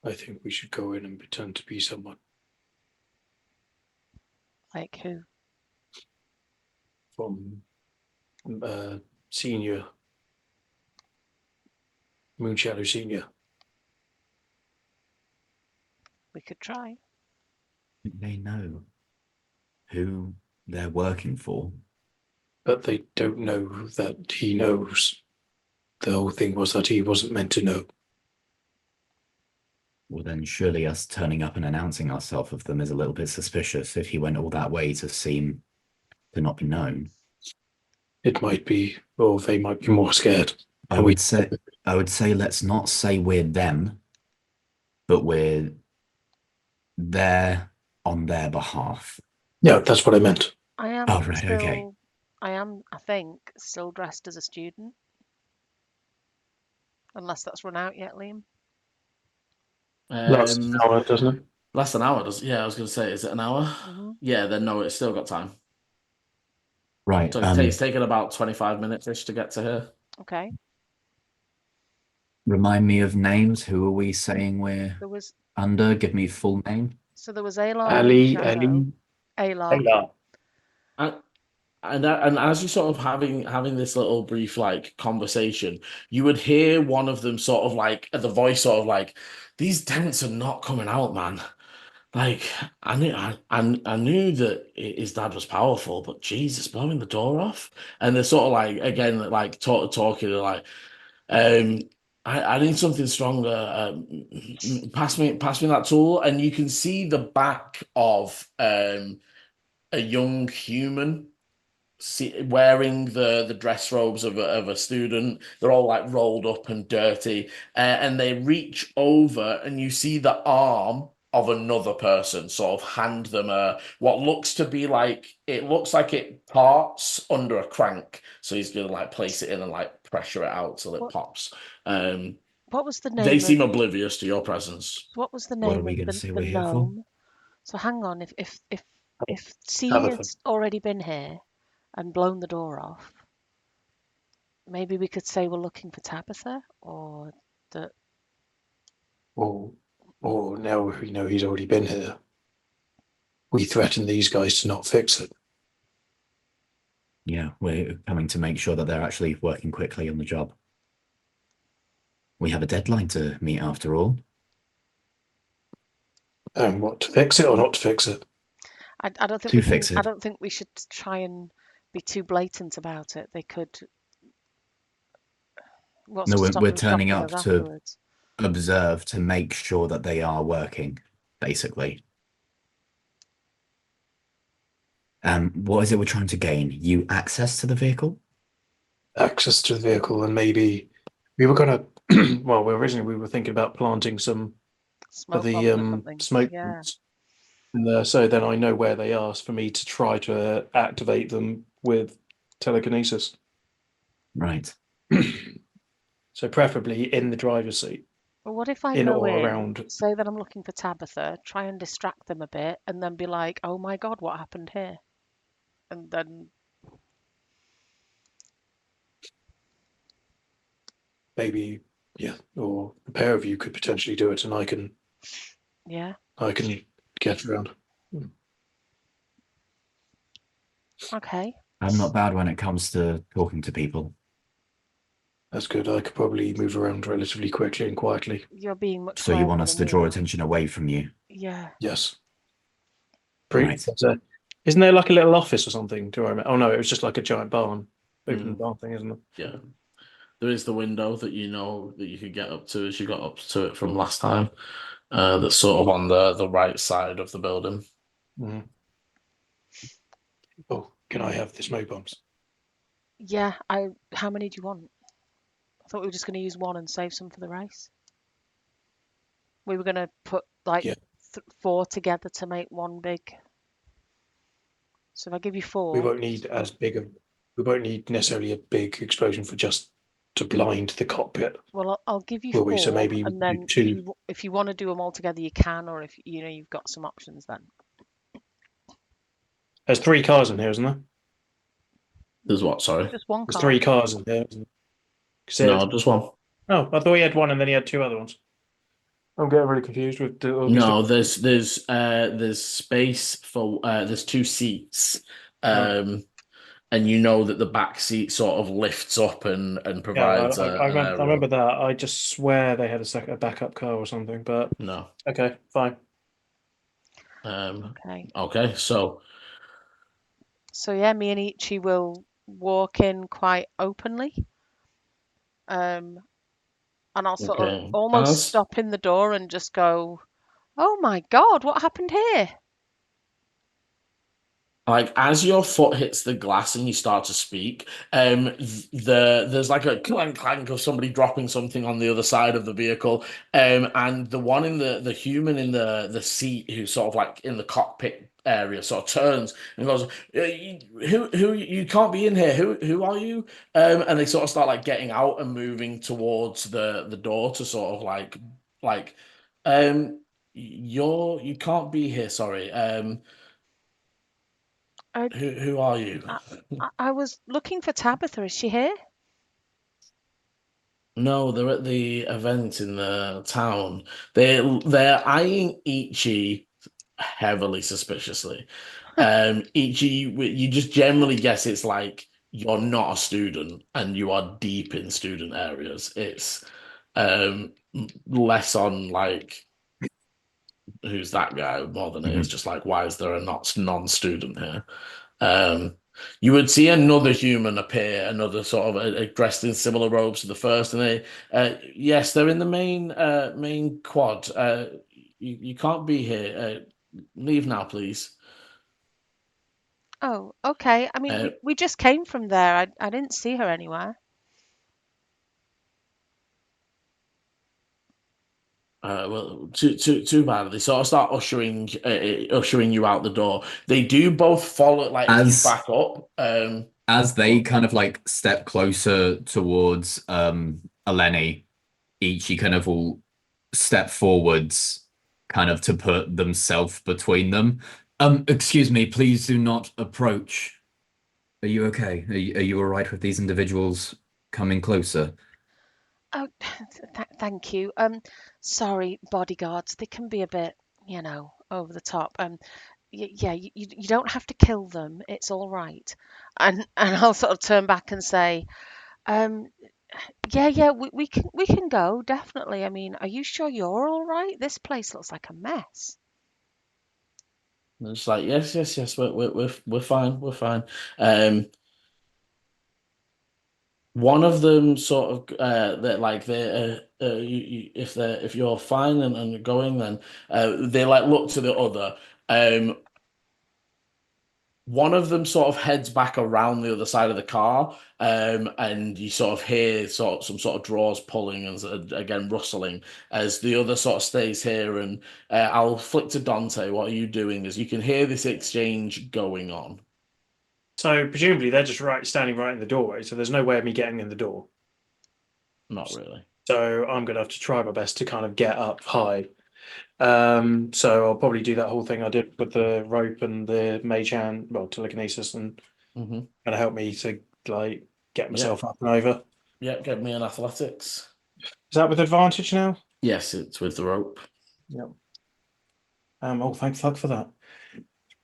I think we should go in and pretend to be someone. Like who? From Senior. Moonshadow Senior. We could try. They know who they're working for. But they don't know that he knows. The whole thing was that he wasn't meant to know. Well, then surely us turning up and announcing ourselves of them is a little bit suspicious if he went all that way to seem to not be known. It might be, or they might be more scared. I would say let's not say we're them. but we're there on their behalf. Yeah, that's what I meant. I am Oh, right, still, okay. I think, still dressed as a student. Unless that's run out yet, Liam. Last hour, doesn't it? Less than an hour, does yeah, I was gonna say, is it an hour? Mhm. Yeah, then no, it's still got time. Right. So it's taken about 25 minutes-ish to get to here. Okay. Remind me of names. Who are we saying we're There was under? Give me full name. so there was Alar and Ali, Shadow. Alar. Ayla. And as you sort of having this little brief like conversation, you would hear one of them sort of like the voice sort of like, these dents are not coming out, man. Like I knew that his dad was powerful, but Jesus, blowing the door off, and they're sort of like again like talking like, I need something stronger. Pass me that tool, and you can see the back of a young human wearing the dress robes of a student. They're all like rolled up and dirty, and they reach over, and you see the arm of another person sort of hand them what looks to be like it looks like it parts under a crank. So he's gonna like place it in and like pressure it out till it pops. What was the They name seem of oblivious to your presence. what was the What are name we of going to the say we're here for? gnome? So hang on, if C Tabitha. had already been here and blown the door off, maybe we could say we're looking for Tabitha, or that Or now we know he's already been here. We threaten these guys to not fix it. Yeah, we're coming to make sure that they're actually working quickly on the job. We have a deadline to meet after all. And what, to fix it or not to fix it? I don't think To we can. fix I it. don't think we should try and be too blatant about it. They could. What's No, to stop we're them turning shocking up us to afterwards? observe, to make sure that they are working, basically. What is it we're trying to gain? You access to the vehicle? Access to the vehicle, and maybe we were gonna well, we were thinking about planting some Smoke of the bombs or something. smoke Yeah. bombs. And, so then I know where they are for me to try to activate them with telekinesis. Right. So preferably in the driver's seat, Well, what if I in go or in, around. say that I'm looking for Tabitha, try and distract them a bit, and then be like, "Oh my God, what happened here?" And then Maybe, yeah, or a pair of you could potentially do it, and I can yeah, get around. okay. I'm not bad when it comes to talking to people. That's good. I could probably move around relatively quickly and quietly. You're being much So you want quieter us than to we draw are. attention away from you? Yeah. Yes. Right. Isn't there like a little office or something? Do I remember? Oh no, it was just like a giant barn, open barn thing, isn't it? Yeah. There is the window that you know that you could get up to as you got up to it from last time. That's sort of on the right side of the building. Mm. Oh, can I have the smoke bombs? Yeah. How many do you want? I thought we were just going to use one and save some for the race. We were going to put like Yeah. 4 together to make one big. So if I give you 4, We won't need we won't need necessarily a big explosion for just to blind the cockpit. well, I'll give you Will 4, we? So maybe and we then do 2. if you want to do them all together, you can, or if you've got some options, then. There's 3 cars in here, isn't there? There's what? Sorry. Just one There's car. 3 cars in there. No, just one. Oh, I thought he had one and then he had 2 other ones. I'm getting really confused with the. No, there's space for there's 2 seats. And you know that the back seat sort of lifts up and provides I an area. remember that. I just swear they had a backup car or something, but No. okay, fine. Okay, so yeah, me and Ichi will walk in quite openly. And I'll sort of almost stop in the door and just go, "Oh my God, what happened here?" Like as your foot hits the glass and you start to speak, there's like a clank clank of somebody dropping something on the other side of the vehicle, and the one in the human in the seat who's sort of like in the cockpit area sort of turns and goes, who you can't be in here. Who are you?" And they sort of start like getting out and moving towards the door to sort of like you can't be here. Sorry. I, Who are you? I was looking for Tabitha. Is she here? No, they're at the event in the town. They're eyeing Ichi heavily suspiciously. Ichi, you just generally guess it's like you're not a student and you are deep in student areas. It's less on like who's that guy more than it is just like why is there a not non-student here? You would see another human appear, another sort of dressed in similar robes to the first, and yes, they're in the main quad. You can't be here. Leave now, please. Oh, okay. I mean, we just came from there. I didn't see her anywhere. Well, too bad. They sort of start ushering you out the door. They do both follow, like if you back up. As they kind of like step closer towards Eleni, Ichi kind of will step forwards, kind of to put themselves between them. Excuse me, please do not approach. Are you okay? Are you all right with these individuals coming closer? Oh, thank you. Sorry, bodyguards. They can be a bit, over the top. Yeah, you don't have to kill them. It's all right. And I'll sort of turn back and say, um, yeah, we can go, definitely. I mean, are you sure you're all right? This place looks like a mess. And it's like yes, we're fine, we're fine. One of them sort of that like if you're fine and going, then they like look to the other. One of them sort of heads back around the other side of the car, and you sort of hear some sort of drawers pulling and again rustling as the other sort of stays here. And I'll flick to Dante. What are you doing? As you can hear this exchange going on. So presumably they're just standing right in the doorway. So there's no way of me getting in the door. Not really. So I'm gonna have to try my best to kind of get up high. So I'll probably do that whole thing I did with the rope and the mage hand, well, telekinesis, and gonna help me to like get myself up and over. Yeah, get me an athletics. Is that with advantage now? Yes, it's with the rope. Yep. Oh, thank fuck for that.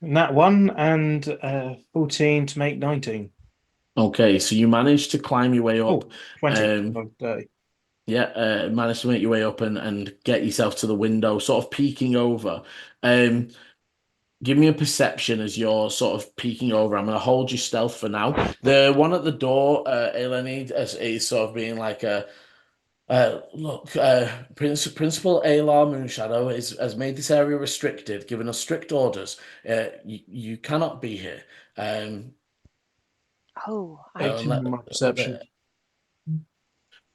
And that one and 14 to make 19. Okay, so you managed to climb your way up. 20. Yeah, managed to make your way up and get yourself to the window, sort of peeking over. Give me a perception as you're sort of peeking over. I'm going to hold you stealth for now. The one at the door, Eleni, is sort of being like look, Principal Alar Moonshadow has made this area restricted, given us strict orders. You cannot be here. Oh, 18 on my perception.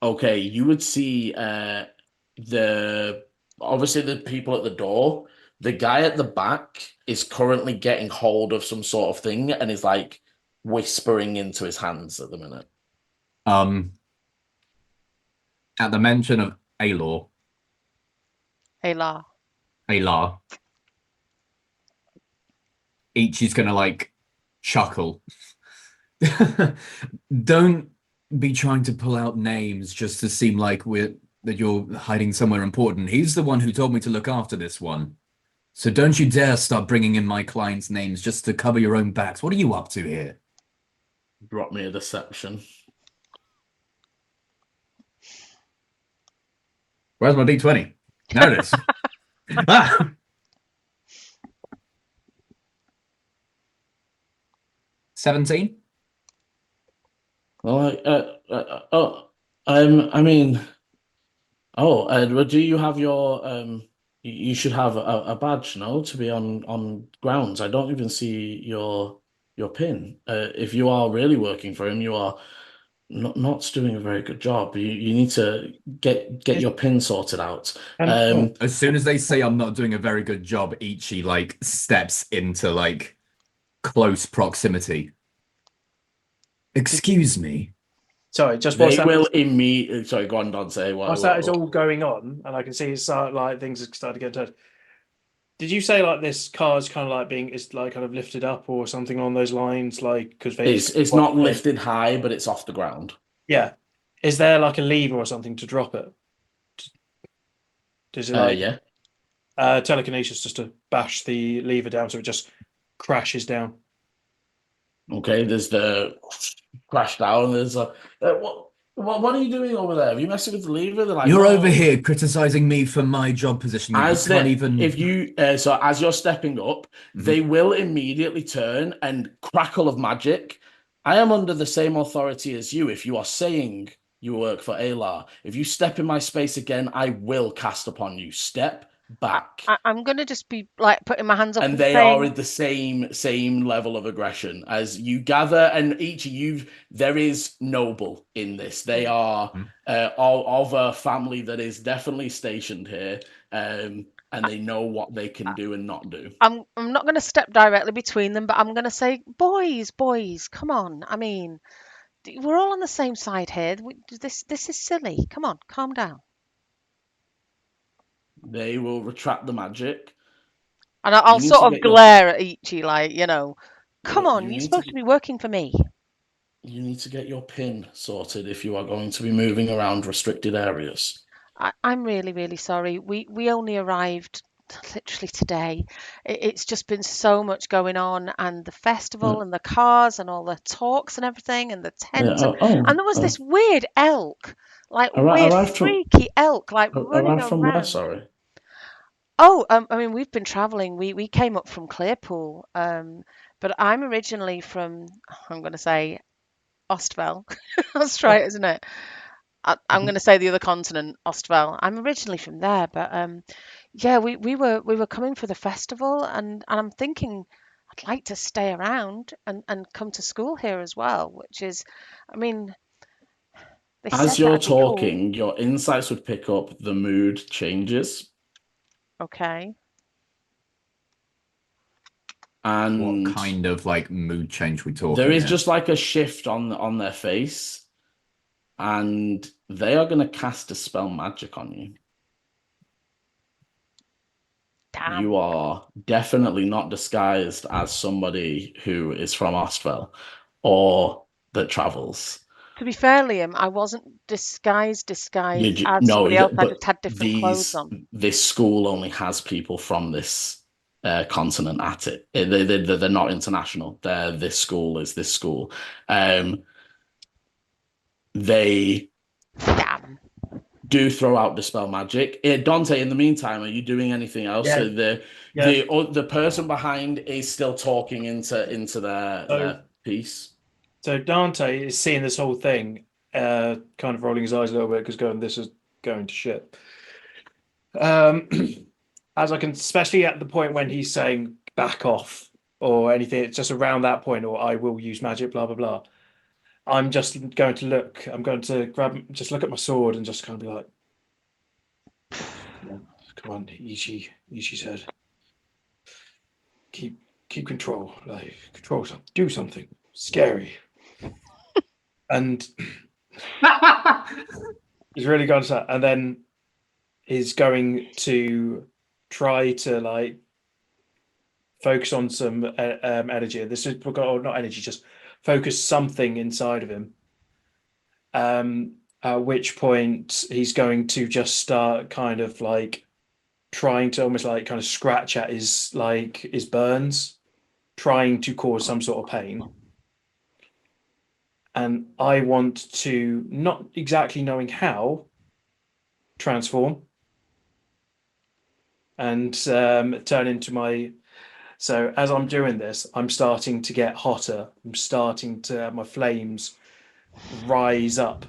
Okay, you would see obviously the people at the door. The guy at the back is currently getting hold of some sort of thing and is like whispering into his hands at the minute. At the mention of Alar, Ichi's gonna like chuckle. Don't be trying to pull out names just to seem like that you're hiding somewhere important. He's the one who told me to look after this one. So don't you dare start bringing in my clients' names just to cover your own backs. What are you up to here? Drop me a deception. Where's my D20? There it is. 17. Well, I mean, do you have your You should have a badge, no, to be on grounds. I don't even see your pin. If you are really working for him, you are not doing a very good job. You need to get Is- your pin sorted out. As soon as they say I'm not doing a very good job, Ichi like steps into like close proximity. Excuse me. Sorry, just They will immediately. Sorry, go on, Don. Say whilst that is all going on, and I can see it's like things are starting to get touched. Did you say like this car is kind of like it's like kind of lifted up or something along those lines? Like because It's not lifted high, but it's off the ground. Yeah. Is there like a lever or something to drop it? Does it like Yeah. telekinesis just to bash the lever down so it just crashes down? Okay, there's the crash down. There's a what are you doing over there? Are you messing with the lever? They're like, You're no. over here criticizing me for my job position. You As can't even. if you so as you're stepping up, they will immediately turn and crackle of magic. I am under the same authority as you. If you are saying you work for Alar, if you step in my space again, I will cast upon you. Step back. I'm gonna just be like putting my hands up And and they saying, are at the same level of aggression as you gather, and each of you, there is noble in this. They are all of a family that is definitely stationed here, and they know what they can do and not do. I'm not gonna step directly between them, but I'm gonna say, boys, come on. I mean, we're all on the same side here. This is silly. Come on, calm down. They will retract the magic. And I'll You need sort to of get your glare at Ichi, like, come look, on, you're supposed to be working for me. you need to get your pin sorted if you are going to be moving around restricted areas. I'm really, really sorry. We only arrived literally today. It's just been so much going on, and the festival and the cars and all the talks and everything and the tent and there was this weird elk, like weird arrived from freaky elk, like running arrived from where? around. Sorry. Oh, I mean, we've been traveling. We came up from Clearpool, but I'm originally from, I'm going to say Ostvel. That's right, isn't it? I'm going to say the other continent, Ostvel. I'm originally from there, but yeah, we were coming for the festival, and I'm thinking I'd like to stay around and come to school here as well, which is, I mean, they said As you're that'd be cool. talking, your insights would pick up the mood changes. Okay. And what kind of like mood change we talking? There is here? just like a shift on their face, and they are going to cast a spell magic on you. Damn. You are definitely not disguised as somebody who is from Ostvel or that travels. To be fair, Liam, I wasn't disguised as No, somebody else. I but just had different clothes on. this school only has people from this continent at it. They're not international. This school is this school. They Damn. do throw out dispel magic. Dante, in the meantime, are you doing anything else? Yeah. So the person behind is still talking into their piece. So Dante is seeing this whole thing, kind of rolling his eyes a little bit because this is going to shit. As I can, especially at the point when he's saying back off or anything, it's just around that point, or I will use magic, blah blah blah. I'm just going to look. I'm going to just look at my sword and just kind of be like, "Come on, Ichi said, keep control, like control something, do something scary." And he's really gone to that, and then is going to try to like focus on some energy. This is not energy, just focus something inside of him. At which point he's going to just start kind of like trying to almost like kind of scratch at his burns, trying to cause some sort of pain. And I want to, not exactly knowing how, transform and turn into my. So as I'm doing this, I'm starting to get hotter. I'm starting to have my flames rise up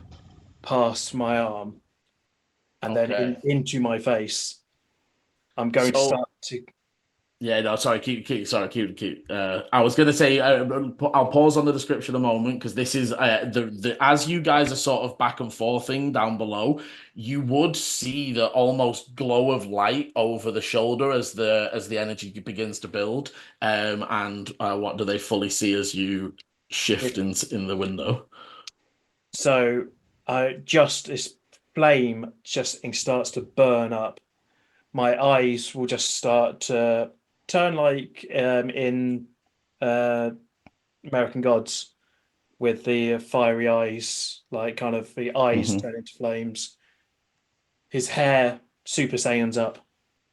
past my arm and then into my face. I'm going to So- start to. Yeah, no, sorry, keep. I was gonna say I'll pause on the description a moment because this is the as you guys are sort of back and forthing down below, you would see the almost glow of light over the shoulder as the energy begins to build. And what do they fully see as you shift in the window? So just this flame just starts to burn up. My eyes will just start to turn like in American Gods with the fiery eyes, like kind of the eyes Mhm. turn into flames. His hair Super Saiyans up,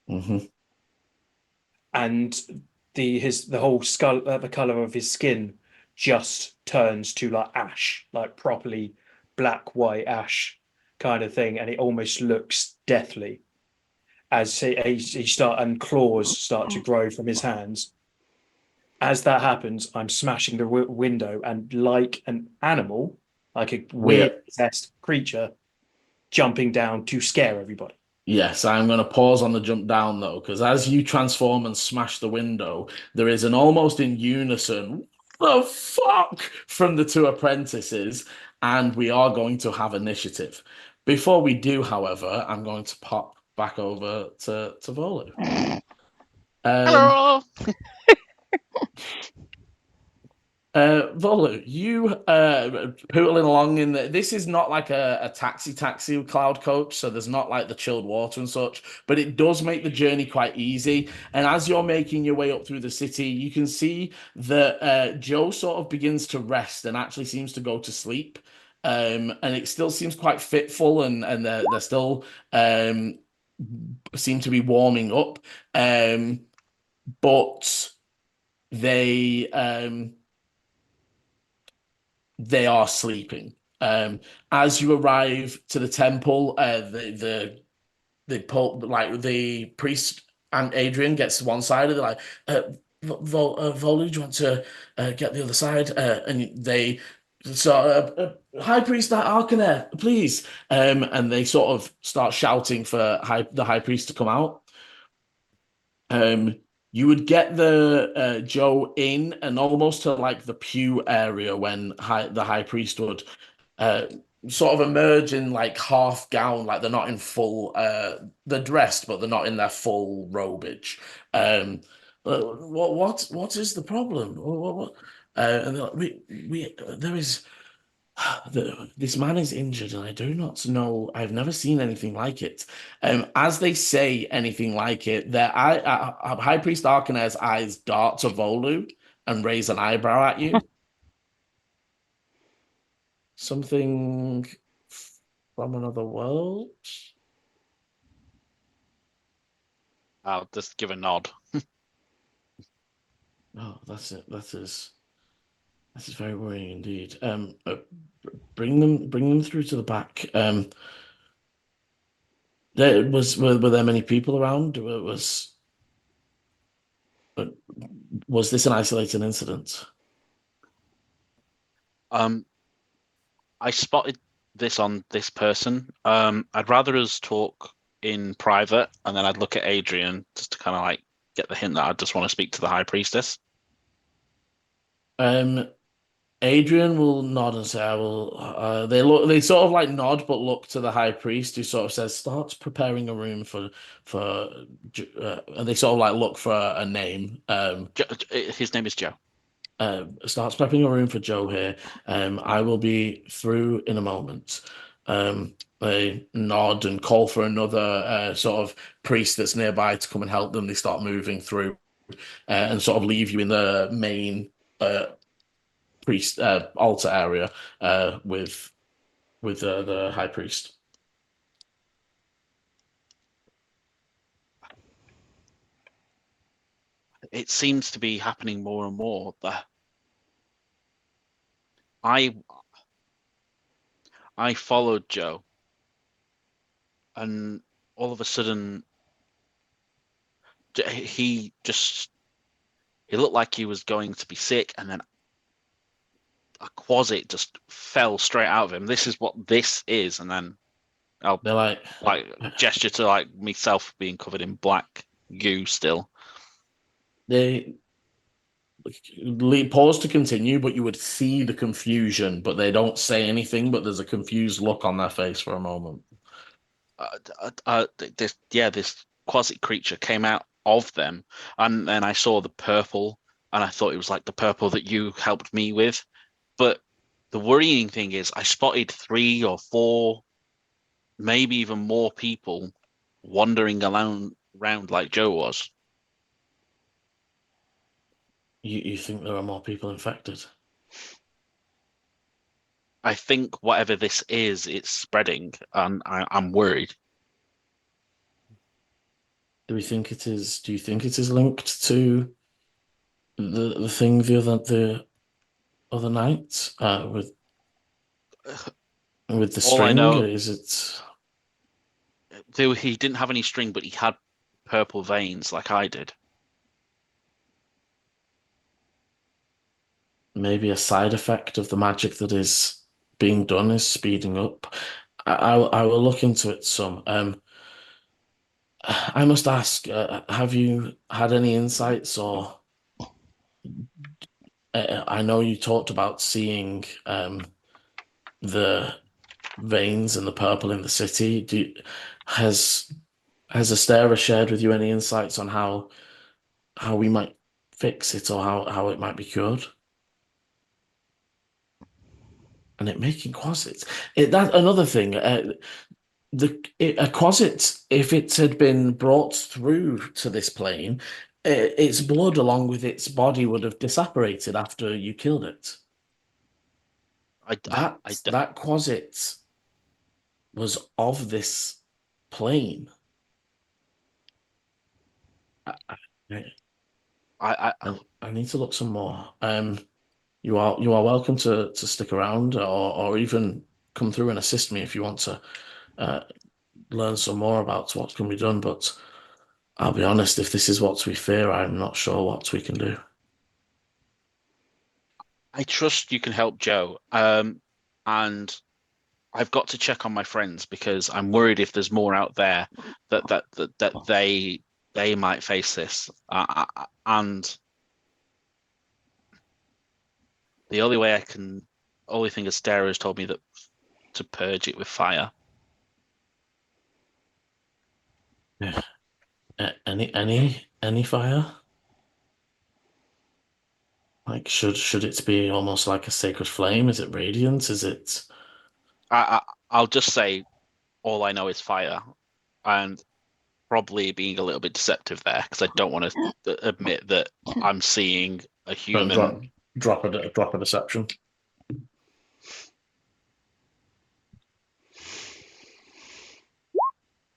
Hmm. and the whole skull, the color of his skin just turns to like ash, like properly black white ash kind of thing, and it almost looks deathly as he start and claws start to grow from his hands. As that happens, I'm smashing the window, and like an animal, like a weird possessed creature, jumping down to scare everybody. Yes, I'm going to pause on the jump down though, because as you transform and smash the window, there is an almost in unison, "What the fuck?" from the two apprentices, and we are going to have initiative. Before we do, however, I'm going to pop back over to Volu. Hello. Volu, you pootling along in this is not like a taxi cloud coach, so there's not like the chilled water and such, but it does make the journey quite easy. And as you're making your way up through the city, you can see that Joe sort of begins to rest and actually seems to go to sleep. And it still seems quite fitful, and they're still seem to be warming up. But they they are sleeping. As you arrive to the temple, the priest and Adrian gets to one side, and they're like, Volu, do you want to get the other side? And they High Priest Arcaner, please. And they sort of start shouting for the High Priest to come out. You would get the Joe in and almost to like the pew area when the High Priest would sort of emerge in like half gown, like they're not in full they're dressed, but they're not in their full robage. What is the problem? And they're like, we there is this man is injured, and I do not know. I've never seen anything like it. As they say anything like it, High Priest Arcaner's eyes dart to Volu and raise an eyebrow at you. Something from another world. I'll just give a nod. Oh, that's it. That is very worrying indeed. Bring them through to the back. Were there many people around? Was this an isolated incident? I spotted this on this person. I'd rather us talk in private, and then I'd look at Adrian just to kind of like get the hint that I just want to speak to the High Priestess. Adrian will nod and say, "I will." They sort of like nod, but look to the High Priest, who sort of says, "Starts preparing a room for." And they sort of like look for a name. His name is Joe. Starts prepping a room for Joe here. I will be through in a moment. They nod and call for another sort of priest that's nearby to come and help them. They start moving through and sort of leave you in the main priest altar area with the high priest. It seems to be happening more and more. I followed Joe, and all of a sudden he looked like he was going to be sick, and then a Quasit just fell straight out of him. This is what this is, and then I'll They're like gesture to like myself being covered in black goo still. They pause to continue, but you would see the confusion, but they don't say anything, but there's a confused look on their face for a moment. This Quasit creature came out of them, and then I saw the purple, and I thought it was like the purple that you helped me with. But the worrying thing is I spotted 3 or 4, maybe even more people wandering around like Joe was. You think there are more people infected? I think whatever this is, it's spreading, and I'm worried. Do you think it is linked to the thing the other night with the All I string? know- Is it? He didn't have any string, but he had purple veins like I did. Maybe a side effect of the magic that is being done is speeding up. I will look into it some. I must ask, have you had any insights or I know you talked about seeing the veins and the purple in the city. Has Astera shared with you any insights on how we might fix it or how it might be cured? And it making quasits. That another thing. A quasit, if it had been brought through to this plane, its blood along with its body would have disapparated after you killed it. That quasit was of this plane. I need to look some more. You are welcome to stick around or even come through and assist me if you want to learn some more about what can be done. But I'll be honest, if this is what we fear, I'm not sure what we can do. I trust you can help Joe. And I've got to check on my friends because I'm worried if there's more out there that they might face this. And the only thing Astera has told me that to purge it with fire. Yeah. Any fire? Like should it be almost like a sacred flame? Is it radiant? Is it? I'll just say all I know is fire, and probably being a little bit deceptive there because I don't want to admit that I'm seeing a human. Drop a deception.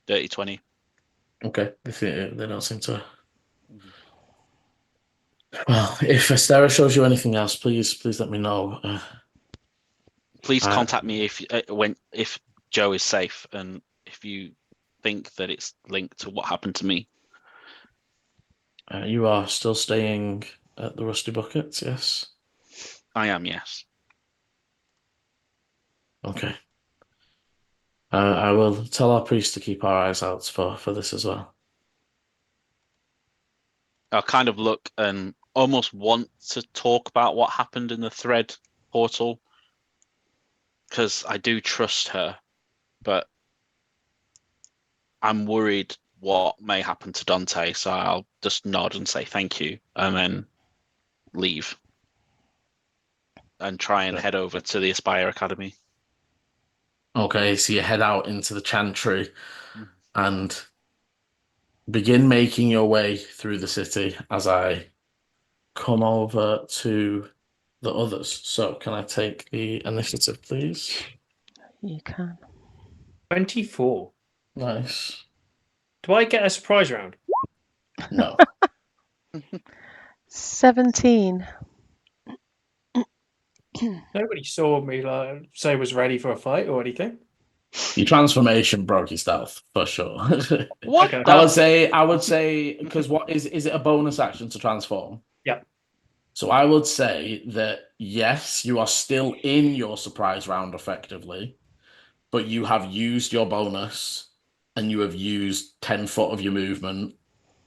Dirty 20. Okay, they don't seem to. Well, if Astera shows you anything else, please let me know. Please contact me if Joe is safe and if you think that it's linked to what happened to me. You are still staying at the Rusty Buckets, yes? I am, yes. Okay. I will tell our priest to keep our eyes out for this as well. I'll kind of look and almost want to talk about what happened in the thread portal because I do trust her, but I'm worried what may happen to Dante, so I'll just nod and say thank you and then leave and try and head over to the Aspire Academy. Okay, so you head out into the chantry and begin making your way through the city as I come over to the others. So can I take the initiative, please? You can. 24. Nice. Do I get a surprise round? No. 17. Nobody saw me say was ready for a fight or anything. Your transformation broke your stealth for sure. What? Okay. I would say because what is it a bonus action to transform? Yeah. So I would say that yes, you are still in your surprise round effectively, but you have used your bonus and you have used 10 foot of your movement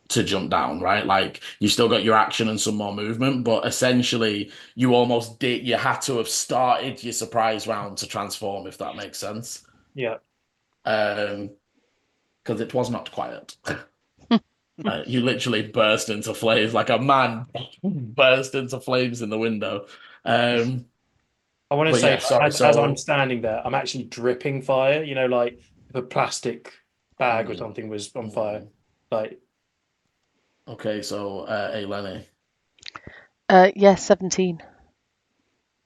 to jump down, right? Like you still got your action and some more movement, but essentially you almost did. You had to have started your surprise round to transform, if that makes sense. Yeah. Because it was not quiet. You literally burst into flames like a man burst into flames in the window. I want to But say, yeah, sorry. as I'm So standing there, I'm actually dripping fire. You know, like if a plastic bag or Mm. something was on fire. Like, okay, so Eleni Yeah, 17.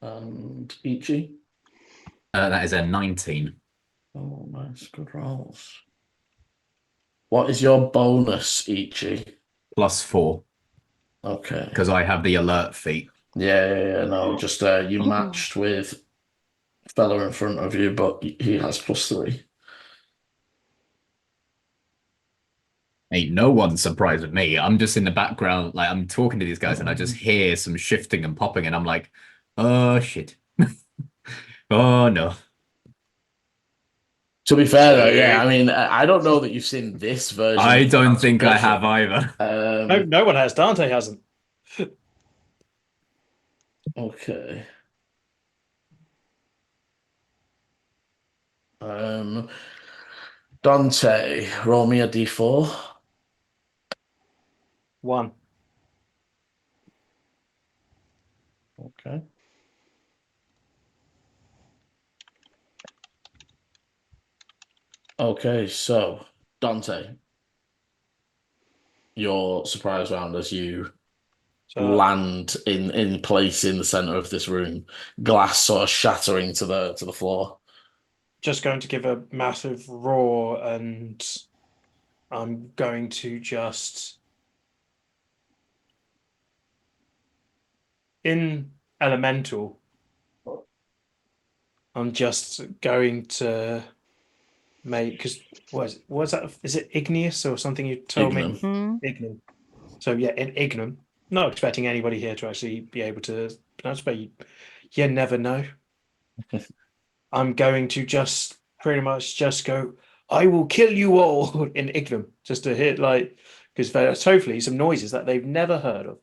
and Ichi. That is a 19. Oh, nice, good rolls. What is your bonus, Ichi? +4, Okay. because I have the alert feat. Yeah, no, just you matched with fella in front of you, but he has +3. Ain't no one surprised with me. I'm just in the background, like I'm talking to these guys, and I just hear some shifting and popping, and I'm like, oh shit. Oh no. To be fair, though, yeah, I mean, I don't know that you've seen this version. I of the don't think I transcription. have either. no one has. Dante hasn't. Okay. Dante, roll me a d4. 1. Okay. Okay, so Dante, your surprise round as you So land in place in the center of this room, glass sort of shattering to the floor. just going to give a massive roar, and I'm going to just in elemental. I'm just going to make because was that is it igneous or something you told me? Ignum. Ignum. So yeah, in Ignum. Not expecting anybody here to actually be able to pronounce, but you never know. I'm going to just pretty much just go, I will kill you all in Ignum, just to hit like because there's hopefully some noises that they've never heard of.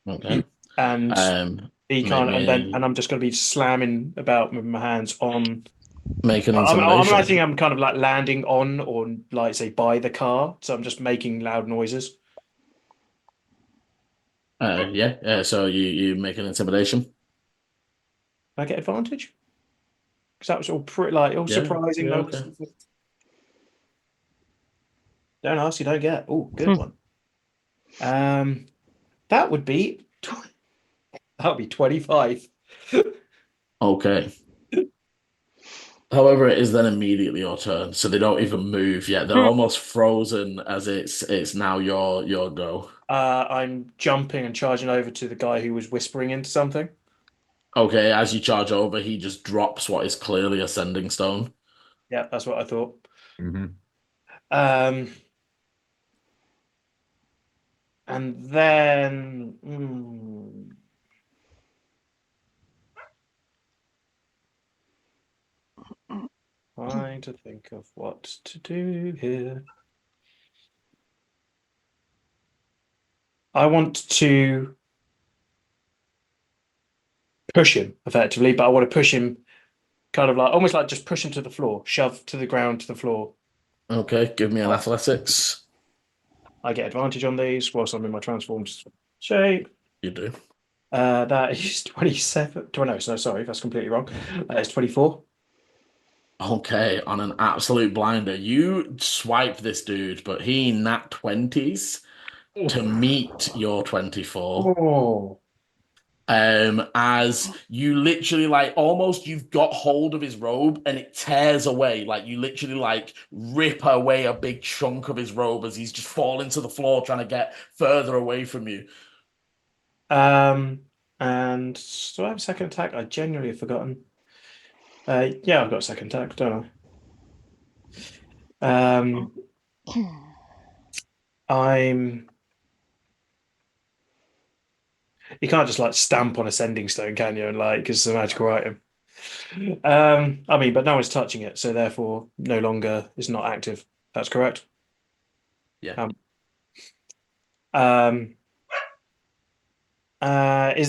Okay. And he can't, Make and I'm just going to be slamming about with my hands on. make an I'm intimidation. imagining I'm kind of like landing on or like say by the car, so I'm just making loud noises. Yeah. So you make an intimidation. Can I get advantage? Because that was all pretty like all Yeah, surprising. yeah, No, okay. don't ask, you don't get. Oh, good one. That would be 25. Okay. However, it is then immediately your turn, so they don't even move yet. They're almost frozen as it's now your go. I'm jumping and charging over to the guy who was whispering into something. Okay, as you charge over, he just drops what is clearly a sending stone. Yeah, that's what I thought. Mhm. And then trying to think of what to do here. I want to push him effectively, but I want to push him kind of like almost like just push him to the floor, shove to the ground to the floor. Okay, give me an athletics. I get advantage on these whilst I'm in my transformed shape. You do. That is 27. No, sorry, that's completely wrong. That is 24. Okay, on an absolute blinder, you swipe this dude, but he nat 20s to meet your 24. Oh, As you literally like almost you've got hold of his robe and it tears away. Like you literally like rip away a big chunk of his robe as he's just falling to the floor trying to get further away from you. and do I have a second attack? I genuinely have forgotten. Yeah, I've got a second attack, don't I? I'm. You can't just like stamp on a sending stone, can you? And like, because it's a magical item. I mean, but no one's touching it, so therefore, no longer is not active. That's correct. Yeah. Is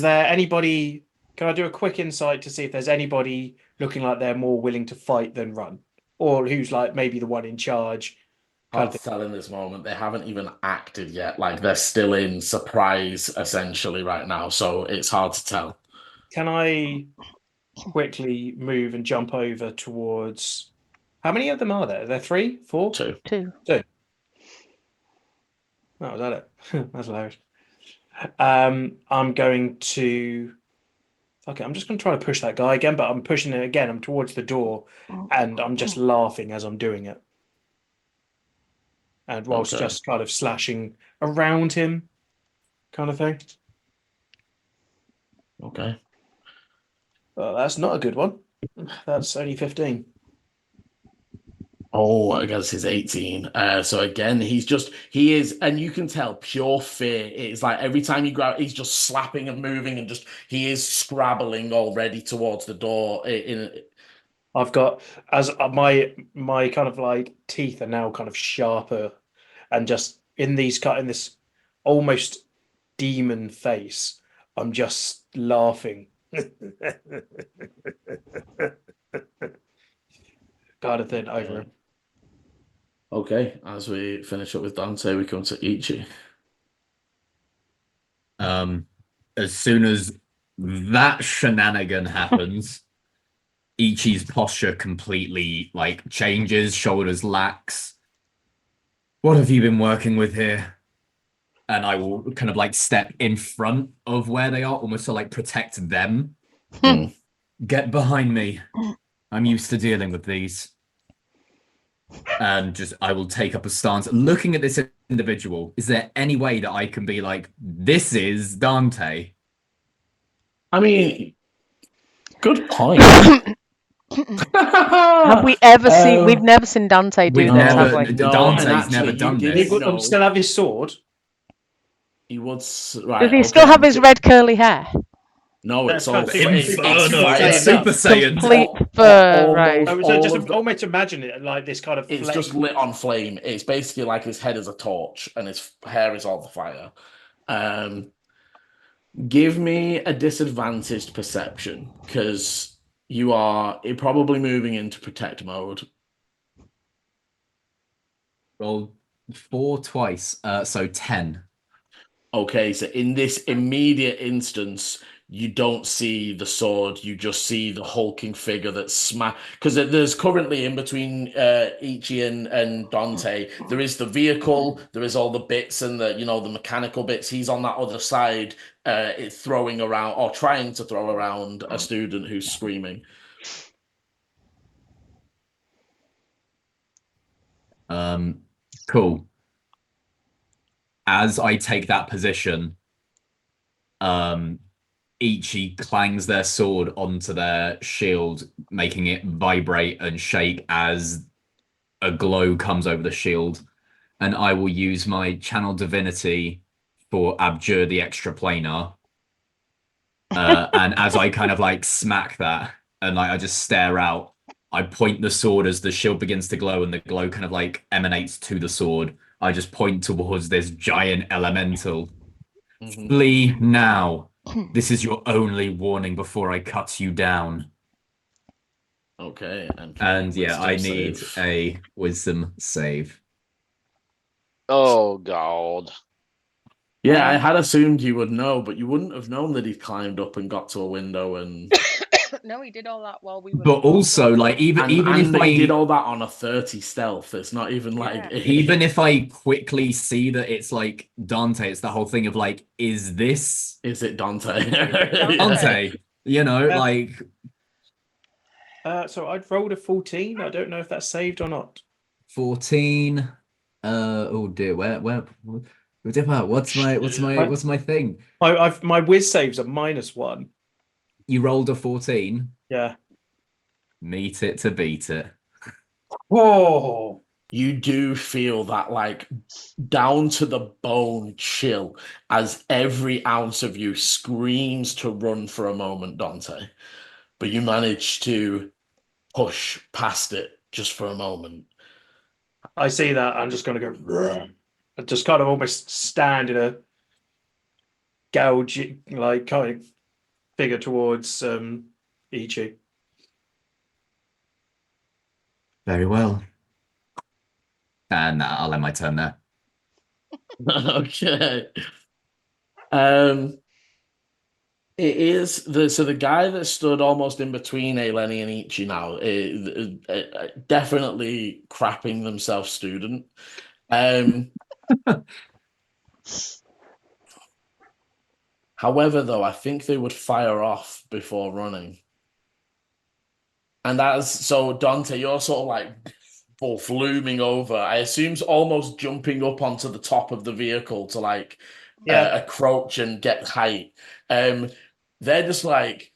there anybody? Can I do a quick insight to see if there's anybody looking like they're more willing to fight than run, or who's like maybe the one in charge? Hard to tell in this moment. They haven't even acted yet. Like they're still in surprise essentially right now, so it's hard to tell. Can I quickly move and jump over towards? How many of them are there? Are there 3, 4? 2. 2. Oh, was that it? That's hilarious. I'm going to. Okay, I'm just going to try to push that guy again, but I'm pushing it again. I'm towards the door, and I'm just laughing as I'm doing it. And whilst just kind of slashing around him, kind of thing. Okay. Well, that's not a good one. That's only 15. Oh, I guess he's 18. So again, he is, and you can tell pure fear. It's like every time you grab, he's just slapping and moving and he is scrabbling already towards the door. I've got, as my kind of like teeth are now kind of sharper, and just in this almost demon face, I'm just laughing. Kind of thing over him. Okay, as we finish up with Dante, we come to Ichi. As soon as that shenanigan happens, Ichi's posture completely like changes, shoulders lax. What have you been working with here? And I will kind of like step in front of where they are, almost to like protect them. Get behind me. I'm used to dealing with these. And I will take up a stance. Looking at this individual, is there any way that I can be like, this is Dante? I mean, good point. Have we ever seen? We've never seen Dante do this, have we? Dante's never done this. He would still have his sword. He would. Right, Does he still have his red curly hair? No, it's all Super Saiyan. Complete fur, right? Just almost imagine it like this kind of. It's just lit on flame. It's basically like his head is a torch and his hair is all the fire. Give me a disadvantaged perception because you're probably moving into protect mode. Roll 4 twice, so 10. Okay, so in this immediate instance, you don't see the sword, you just see the hulking figure that's smash. Because there's currently in between Ichi and Dante, there is the vehicle, there is all the bits and the mechanical bits. He's on that other side, throwing around or trying to throw around a student who's screaming. Cool. As I take that position, Ichi clangs their sword onto their shield, making it vibrate and shake as a glow comes over the shield. And I will use my channel divinity for Abjure the Extraplanar. And as I kind of like smack that and like I just stare out, I point the sword as the shield begins to glow and the glow kind of like emanates to the sword. I just point towards this giant elemental. Flee now. This is your only warning before I cut you down. Okay. And yeah, I need a wisdom save. Oh, God. Yeah, I had assumed you would know, but you wouldn't have known that he climbed up and got to a window and... No, he did all that while we were... But also, like, even if I did all that on a 30 stealth, it's not even like... Even if I quickly see that it's like Dante, it's the whole thing of like, is it Dante? Dante, like... So I'd rolled a 14. I don't know if that's saved or not. 14. Oh dear, what's my thing? My whiz saves are -1. You rolled a 14. Yeah. Meet it to beat it. Whoa. You do feel that like down to the bone chill as every ounce of you screams to run for a moment, Dante. But you manage to push past it just for a moment. I see that. I'm just going to go. just kind of almost stand in a gouge, like kind of figure towards Ichi. Very well. And I'll end my turn there. Okay. It is the guy that stood almost in between Eleni and Ichi now, definitely crapping themselves student. However, though, I think they would fire off before running. And that's so Dante, you're sort of like both looming over. I assume almost jumping up onto the top of the vehicle to like approach and get height. They're just like,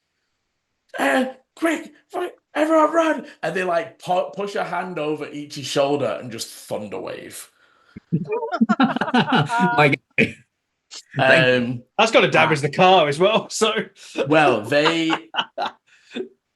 quick, everyone run! And they like push a hand over Ichi's shoulder and just thunder wave. My guy. That's got to damage the car as well. So, well,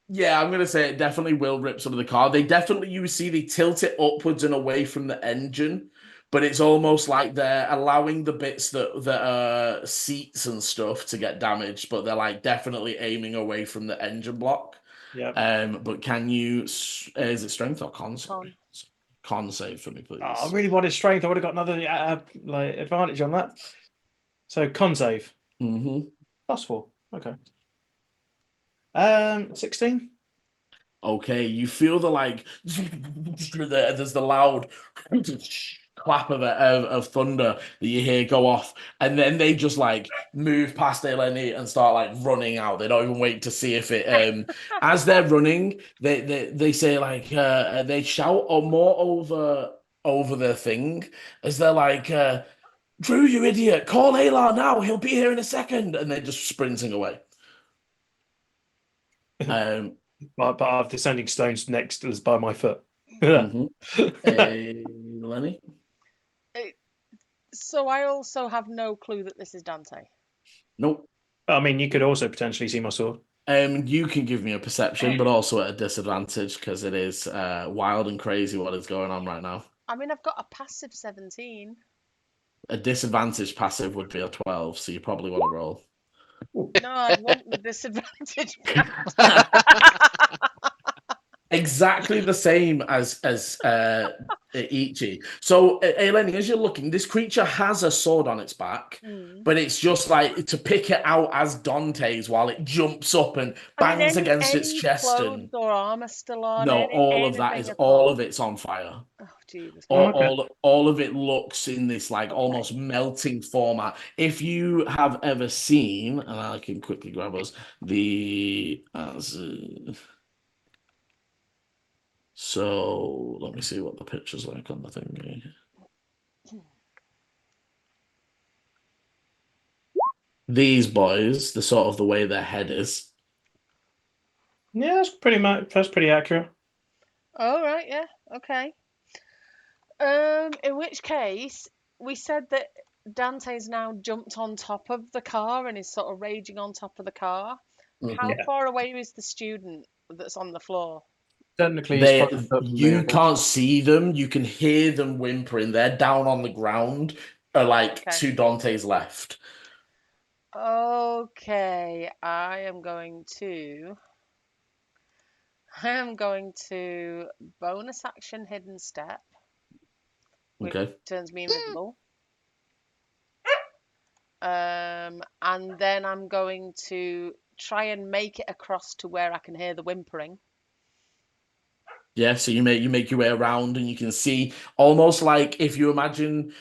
yeah, I'm gonna say it definitely will rip some of the car. They definitely, you see, they tilt it upwards and away from the engine, but it's almost like they're allowing the bits that are seats and stuff to get damaged, but they're like definitely aiming away from the engine block. yeah. But can you? Is it strength or con? Con save for me, please. Oh, I really wanted strength. I would have got another like advantage on that. So con save. Mm-hmm. +4. Okay. 16. Okay, you feel the like there's the loud clap of thunder that you hear go off, and then they just like move past Eleni and start like running out. They don't even wait to see if it as they're running, they say like they shout or more over their thing as they're like Drew, you idiot, call Alar now, he'll be here in a second, and they're just sprinting away. But I have descending stones next is by my foot. Lenny? So I also have no clue that this is Dante. Nope. I mean, you could also potentially see my sword. You can give me a perception, but also at a disadvantage because it is wild and crazy what is going on right now. I mean, I've got a passive 17. A disadvantage passive would be a 12, so you probably want to roll. No, I'd want the disadvantage. Exactly the same as Ichi. So, Eleni, as you're looking, this creature has a sword on its back, but it's just like to pick it out as Dante's while it jumps up and bangs against its chest. And or armor still on? No, all of that is all of it's on fire. Oh, Jesus. All of it looks in this like almost melting format. If you have ever seen, and I can quickly grab us the. So let me see what the picture's like on the thing. These boys, the sort of the way their head is. Yeah, that's pretty much. That's pretty accurate. Oh, right, yeah, okay. In which case, we said that Dante's now jumped on top of the car and is sort of raging on top of the car. How far away is the student that's on the floor? Technically, you can't see them. You can hear them whimpering. They're down on the ground, like to Dante's left. Okay, I am going to bonus action hidden step, which turns me invisible. And then I'm going to try and make it across to where I can hear the whimpering. Yeah, so you make your way around and you can see almost like if you imagine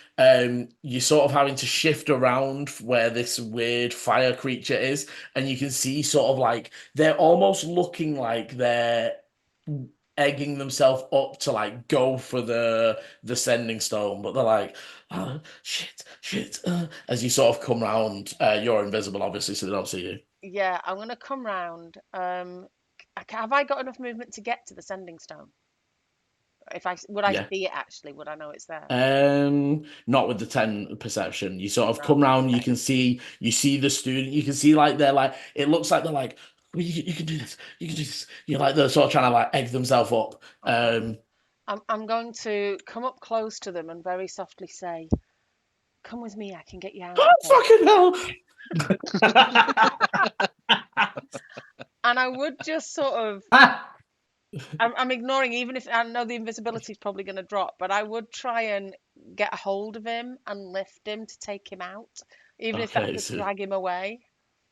you're sort of having to shift around where this weird fire creature is, and you can see sort of like they're almost looking like they're egging themselves up to like go for the sending stone, but they're like, oh, shit. As you sort of come round, you're invisible, obviously, so they don't see you. Yeah, I'm gonna come round. Have I got enough movement to get to the sending stone? Would I see it actually? Would I know it's there? Not with the 10 perception. You sort of come round, you see the student, you can see like they're like, it looks like they're like, well, you can do this, You're like they're sort of trying to like egg themselves up. I'm going to come up close to them and very softly say, come with me. I can get you out. Oh, fucking hell! And I would just sort of. I'm ignoring, even if I know the invisibility is probably going to drop, but I would try and get a hold of him and lift him to take him out, even if that Okay, could so- drag him away.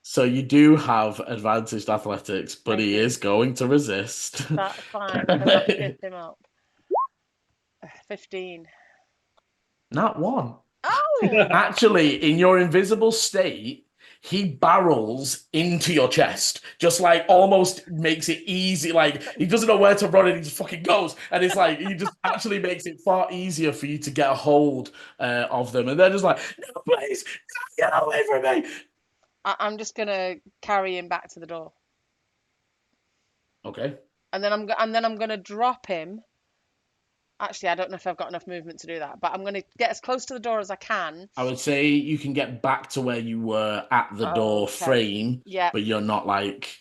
So you do have advantaged athletics, but I he do. is going to resist. That's fine, because I've picked him up. 15. Not one. Oh! Actually, in your invisible state, he barrels into your chest, just like almost makes it easy. Like he doesn't know where to run and he just fucking goes. And it's like he just actually makes it far easier for you to get a hold of them. And they're just like, no, please, get away from me. I'm just going to carry him back to the door. Okay. And then I'm going to drop him. Actually, I don't know if I've got enough movement to do that, but I'm going to get as close to the door as I can. I would say you can get back to where you were at the door frame, yeah, but you're not like.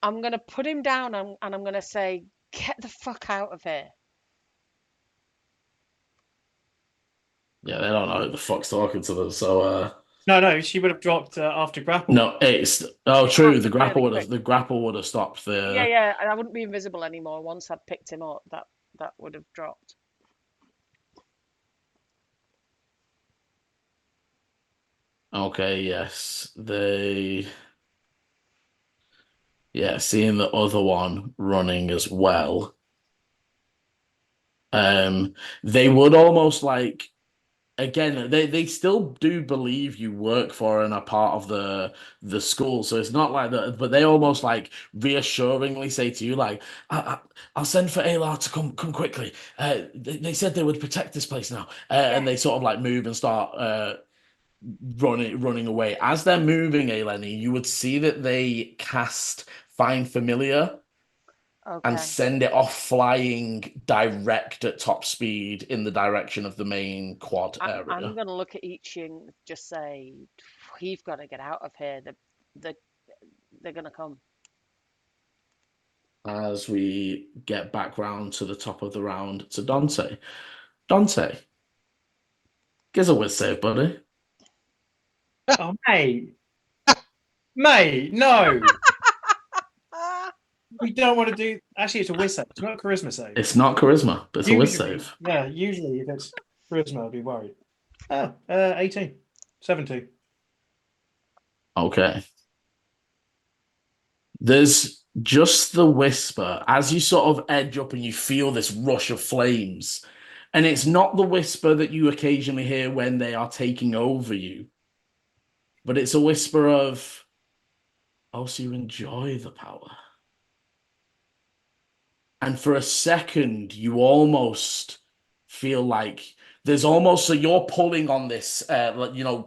I'm going to put him down and I'm going to say, get the fuck out of here. Yeah, they don't know who the fuck's talking to them, so. No, she would have dropped after grapple. No, it's true. The grapple would have stopped the. Yeah. I wouldn't be invisible anymore once I'd picked him up. That would have dropped. Okay. Yes, Yeah, seeing the other one running as well. They would almost like. Again, they still do believe you work for and are part of the school, so it's not like that. But they almost like reassuringly say to you, like, "I'll send for Alar to come quickly. They said they would protect this place now." And they sort of like move and start running away. As they're moving, Eleni, you would see that they cast Find Familiar. Okay. And send it off flying direct at top speed in the direction of the main quad area. I'm going to look at each and just say, we've got to get out of here. They're going to come. As we get back round to the top of the round to Dante. Dante, give us a whiz save, buddy. Oh, mate. Mate, no. We don't want to do. Actually, it's a whiz save. It's not a charisma save. It's not charisma, but it's a whiz save. Yeah, usually if it's charisma, I'd be worried. 18. 17. Okay. There's just the whisper as you sort of edge up and you feel this rush of flames. And it's not the whisper that you occasionally hear when they are taking over you, but it's a whisper of, oh, so you enjoy the power. And for a second, you almost feel like there's almost, so you're pulling on this,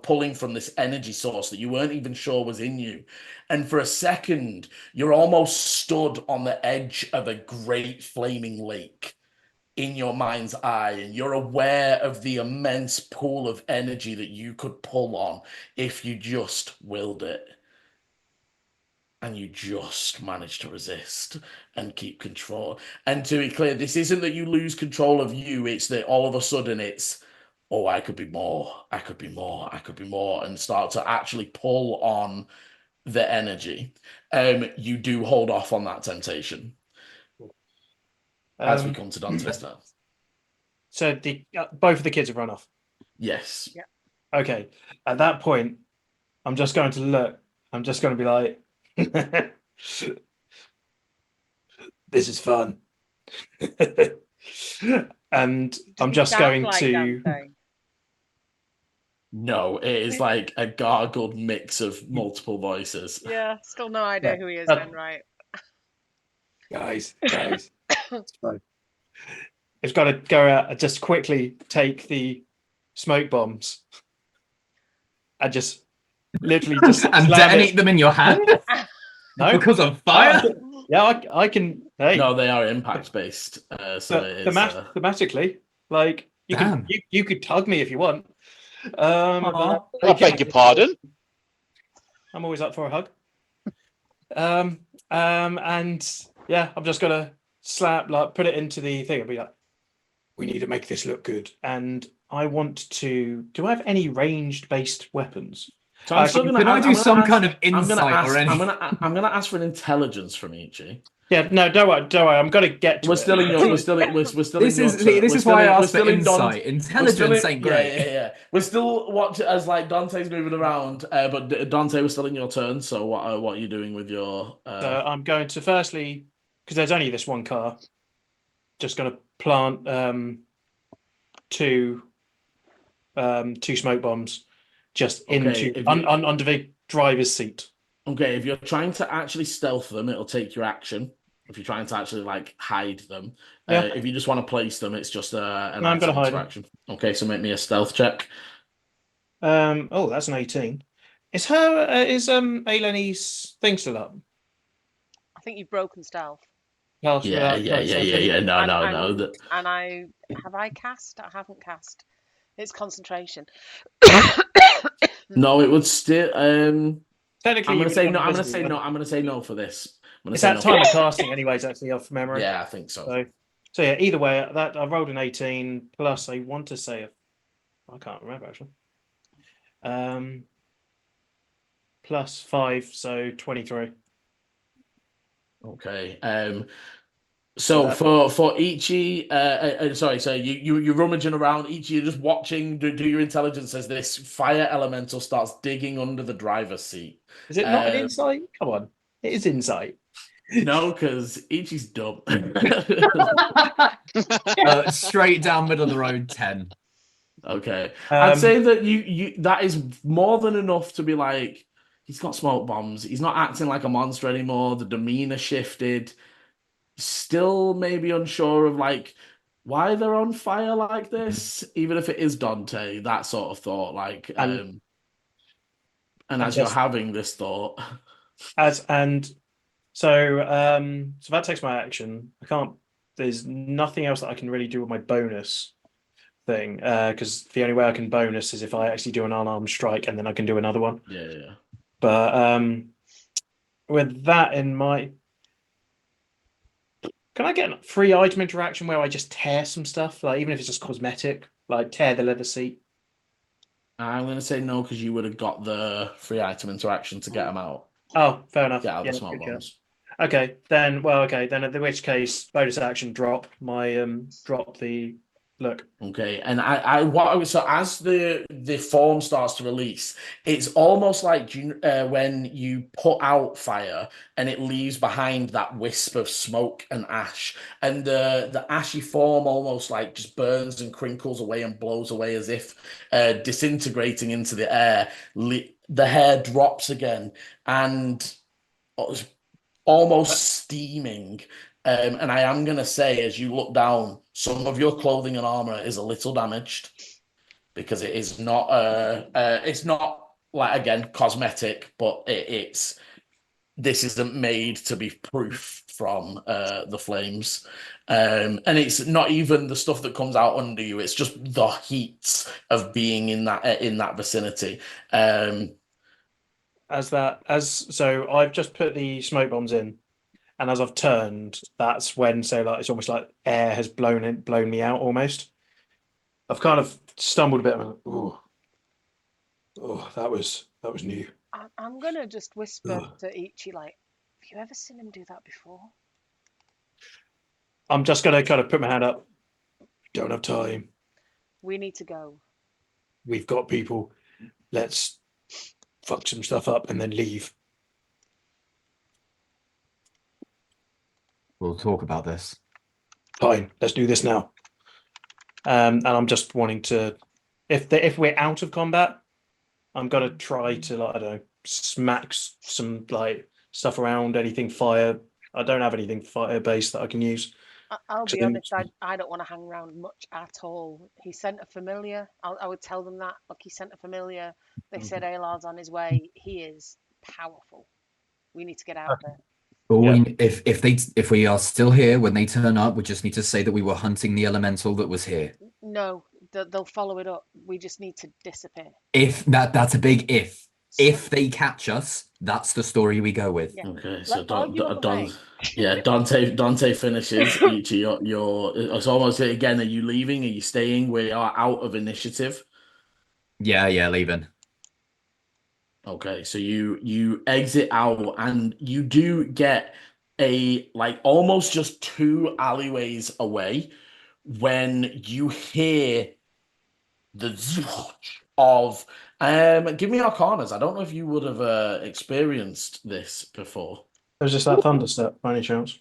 pulling from this energy source that you weren't even sure was in you. And for a second, you're almost stood on the edge of a great flaming lake in your mind's eye. And you're aware of the immense pool of energy that you could pull on if you just willed it. And you just manage to resist and keep control. And to be clear, this isn't that you lose control of you. It's that all of a sudden it's, oh, I could be more. I could be more. I could be more. And start to actually pull on the energy. You do hold off on that temptation. As we come to Dante's turn. So both of the kids have run off? Yes. Yeah. Okay. At that point, I'm just going to look. I'm just going to be like, this is fun. And I'm just going to. No, it is like a gargled mix of multiple voices. Yeah, still no idea who he is then, right? Guys, it's fine. It's got to go out and just quickly take the smoke bombs and just literally just and detonate them in your hand. No, because of fire. Yeah, I can. Hey, no, they are impact based. So thematically, like you could tug me if you want. I beg your pardon. I'm always up for a hug. And yeah, I'm just gonna put it into the thing. I'll be like, we need to make this look good, and I want to. Do I have any ranged-based weapons? So I'm still gonna. Can I do some kind of insight or anything? I'm gonna ask for an intelligence from Ichi. Yeah, no, don't worry, don't worry. I'm gonna get to We're it. still in your. We're still in. We're still This in your. is this is why I asked for insight. Intelligence ain't great. Yeah. We're still watching as like Dante's moving around, but Dante was still in your turn. So what are you doing with your? So I'm going to firstly, because there's only this one car. Just going to plant two smoke bombs just into under the driver's seat. Okay, if you're trying to actually stealth them, it'll take your action. If you're trying to actually like hide them, if you just want to place them, it's just an I'm going to hide action. Okay, so make me a stealth check. Oh, that's an 18. Is Eleni's thing still up? I think you've broken stealth. Yeah. No. And have I cast? I haven't cast. It's concentration. No, it would still. Technically, I'm gonna say no for this. It's that time of casting, anyways. Actually, off memory. Yeah, I think so. So yeah. Either way, that I rolled an 18 plus. I want to say I can't remember actually. Plus 5, so 23. Okay. So for Ichi, sorry, so you're rummaging around. Ichi, you're just watching. Do your intelligence as this fire elemental starts digging under the driver's seat. Is it not an insight? Come on, it is insight. No, because Ichi's dumb. Straight down middle of the road, 10. Okay, I'd say that you that is more than enough to be like, he's got smoke bombs. He's not acting like a monster anymore. The demeanor shifted. Still maybe unsure of like why they're on fire like this, even if it is Dante, that sort of thought. Like, and as you're having this thought, so that takes my action. I can't. There's nothing else that I can really do with my bonus thing, because the only way I can bonus is if I actually do an unarmed strike, and then I can do another one. Yeah. But with that in mind, can I get a free item interaction where I just tear some stuff, like even if it's just cosmetic, like tear the leather seat? I'm going to say no because you would have got the free item interaction to get them out. Oh, fair enough. Get out the small ones. Okay, then in which case, bonus action drop my drop the look. Okay, and so as the form starts to release, it's almost like when you put out fire and it leaves behind that wisp of smoke and ash, and the ashy form almost like just burns and crinkles away and blows away as if disintegrating into the air. The hair drops again and almost steaming. And I am going to say, as you look down, some of your clothing and armor is a little damaged because it is not, it's not like, again, cosmetic, but this isn't made to be proof from the flames. And it's not even the stuff that comes out under you. It's just the heat of being in that vicinity. So I've just put the smoke bombs in. And as I've turned, that's when it's almost like air has blown me out almost. I've kind of stumbled a bit. Oh, that was new. I'm gonna just whisper to Ichi, like, have you ever seen him do that before? I'm just gonna kind of put my hand up. Don't have time. We need to go. We've got people. Let's fuck some stuff up and then leave. We'll talk about this. Fine, let's do this now. And I'm just wanting to, if we're out of combat, I'm gonna try to, like, I don't know, smack some like stuff around, anything fire. I don't have anything fire based that I can use. I'll be honest, I don't want to hang around much at all. He sent a familiar. I would tell them that. Look, he sent a familiar. They said Alar's on his way. He is powerful. We need to get out of there. But if we are still here when they turn up, we just need to say that we were hunting the elemental that was here. No, they'll follow it up. We just need to disappear. If that's a big if. if they catch us, that's the story we go with. Yeah. Okay, so Let's argue on the way. yeah, Dante finishes each of your. It's almost again. Are you leaving? Are you staying? We are out of initiative. Yeah, leaving. Okay, so you exit out, and you do get a like almost just 2 alleyways away when you hear the zhoosh of give me Arcanas. I don't know if you would have experienced this before. Was just that thunderstep by any chance?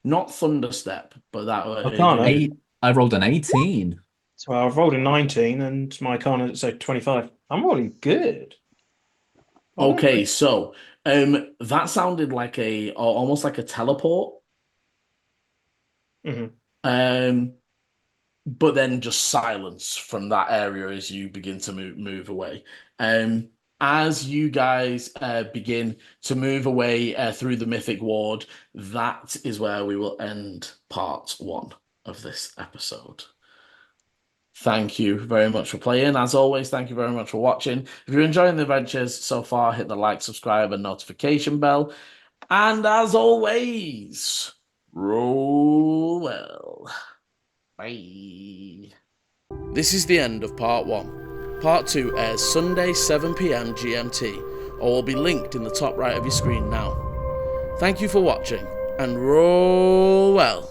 Not Thunderstep, but that Arcana? I rolled an 18. Well, I've rolled a 19 and my Arcana so 25. I'm rolling good. Okay, so that sounded like almost like a teleport. But then just silence from that area as you begin to move away. As you guys begin to move away through the Mythic Ward, that is where we will end part 1 of this episode. Thank you very much for playing. As always, thank you very much for watching. If you're enjoying the adventures so far, hit the like, subscribe, and notification bell. And as always, roll well. Bye. This is the end of part 1. Part 2 airs Sunday 7 PM GMT, or will be linked in the top right of your screen now. Thank you for watching, and roll well.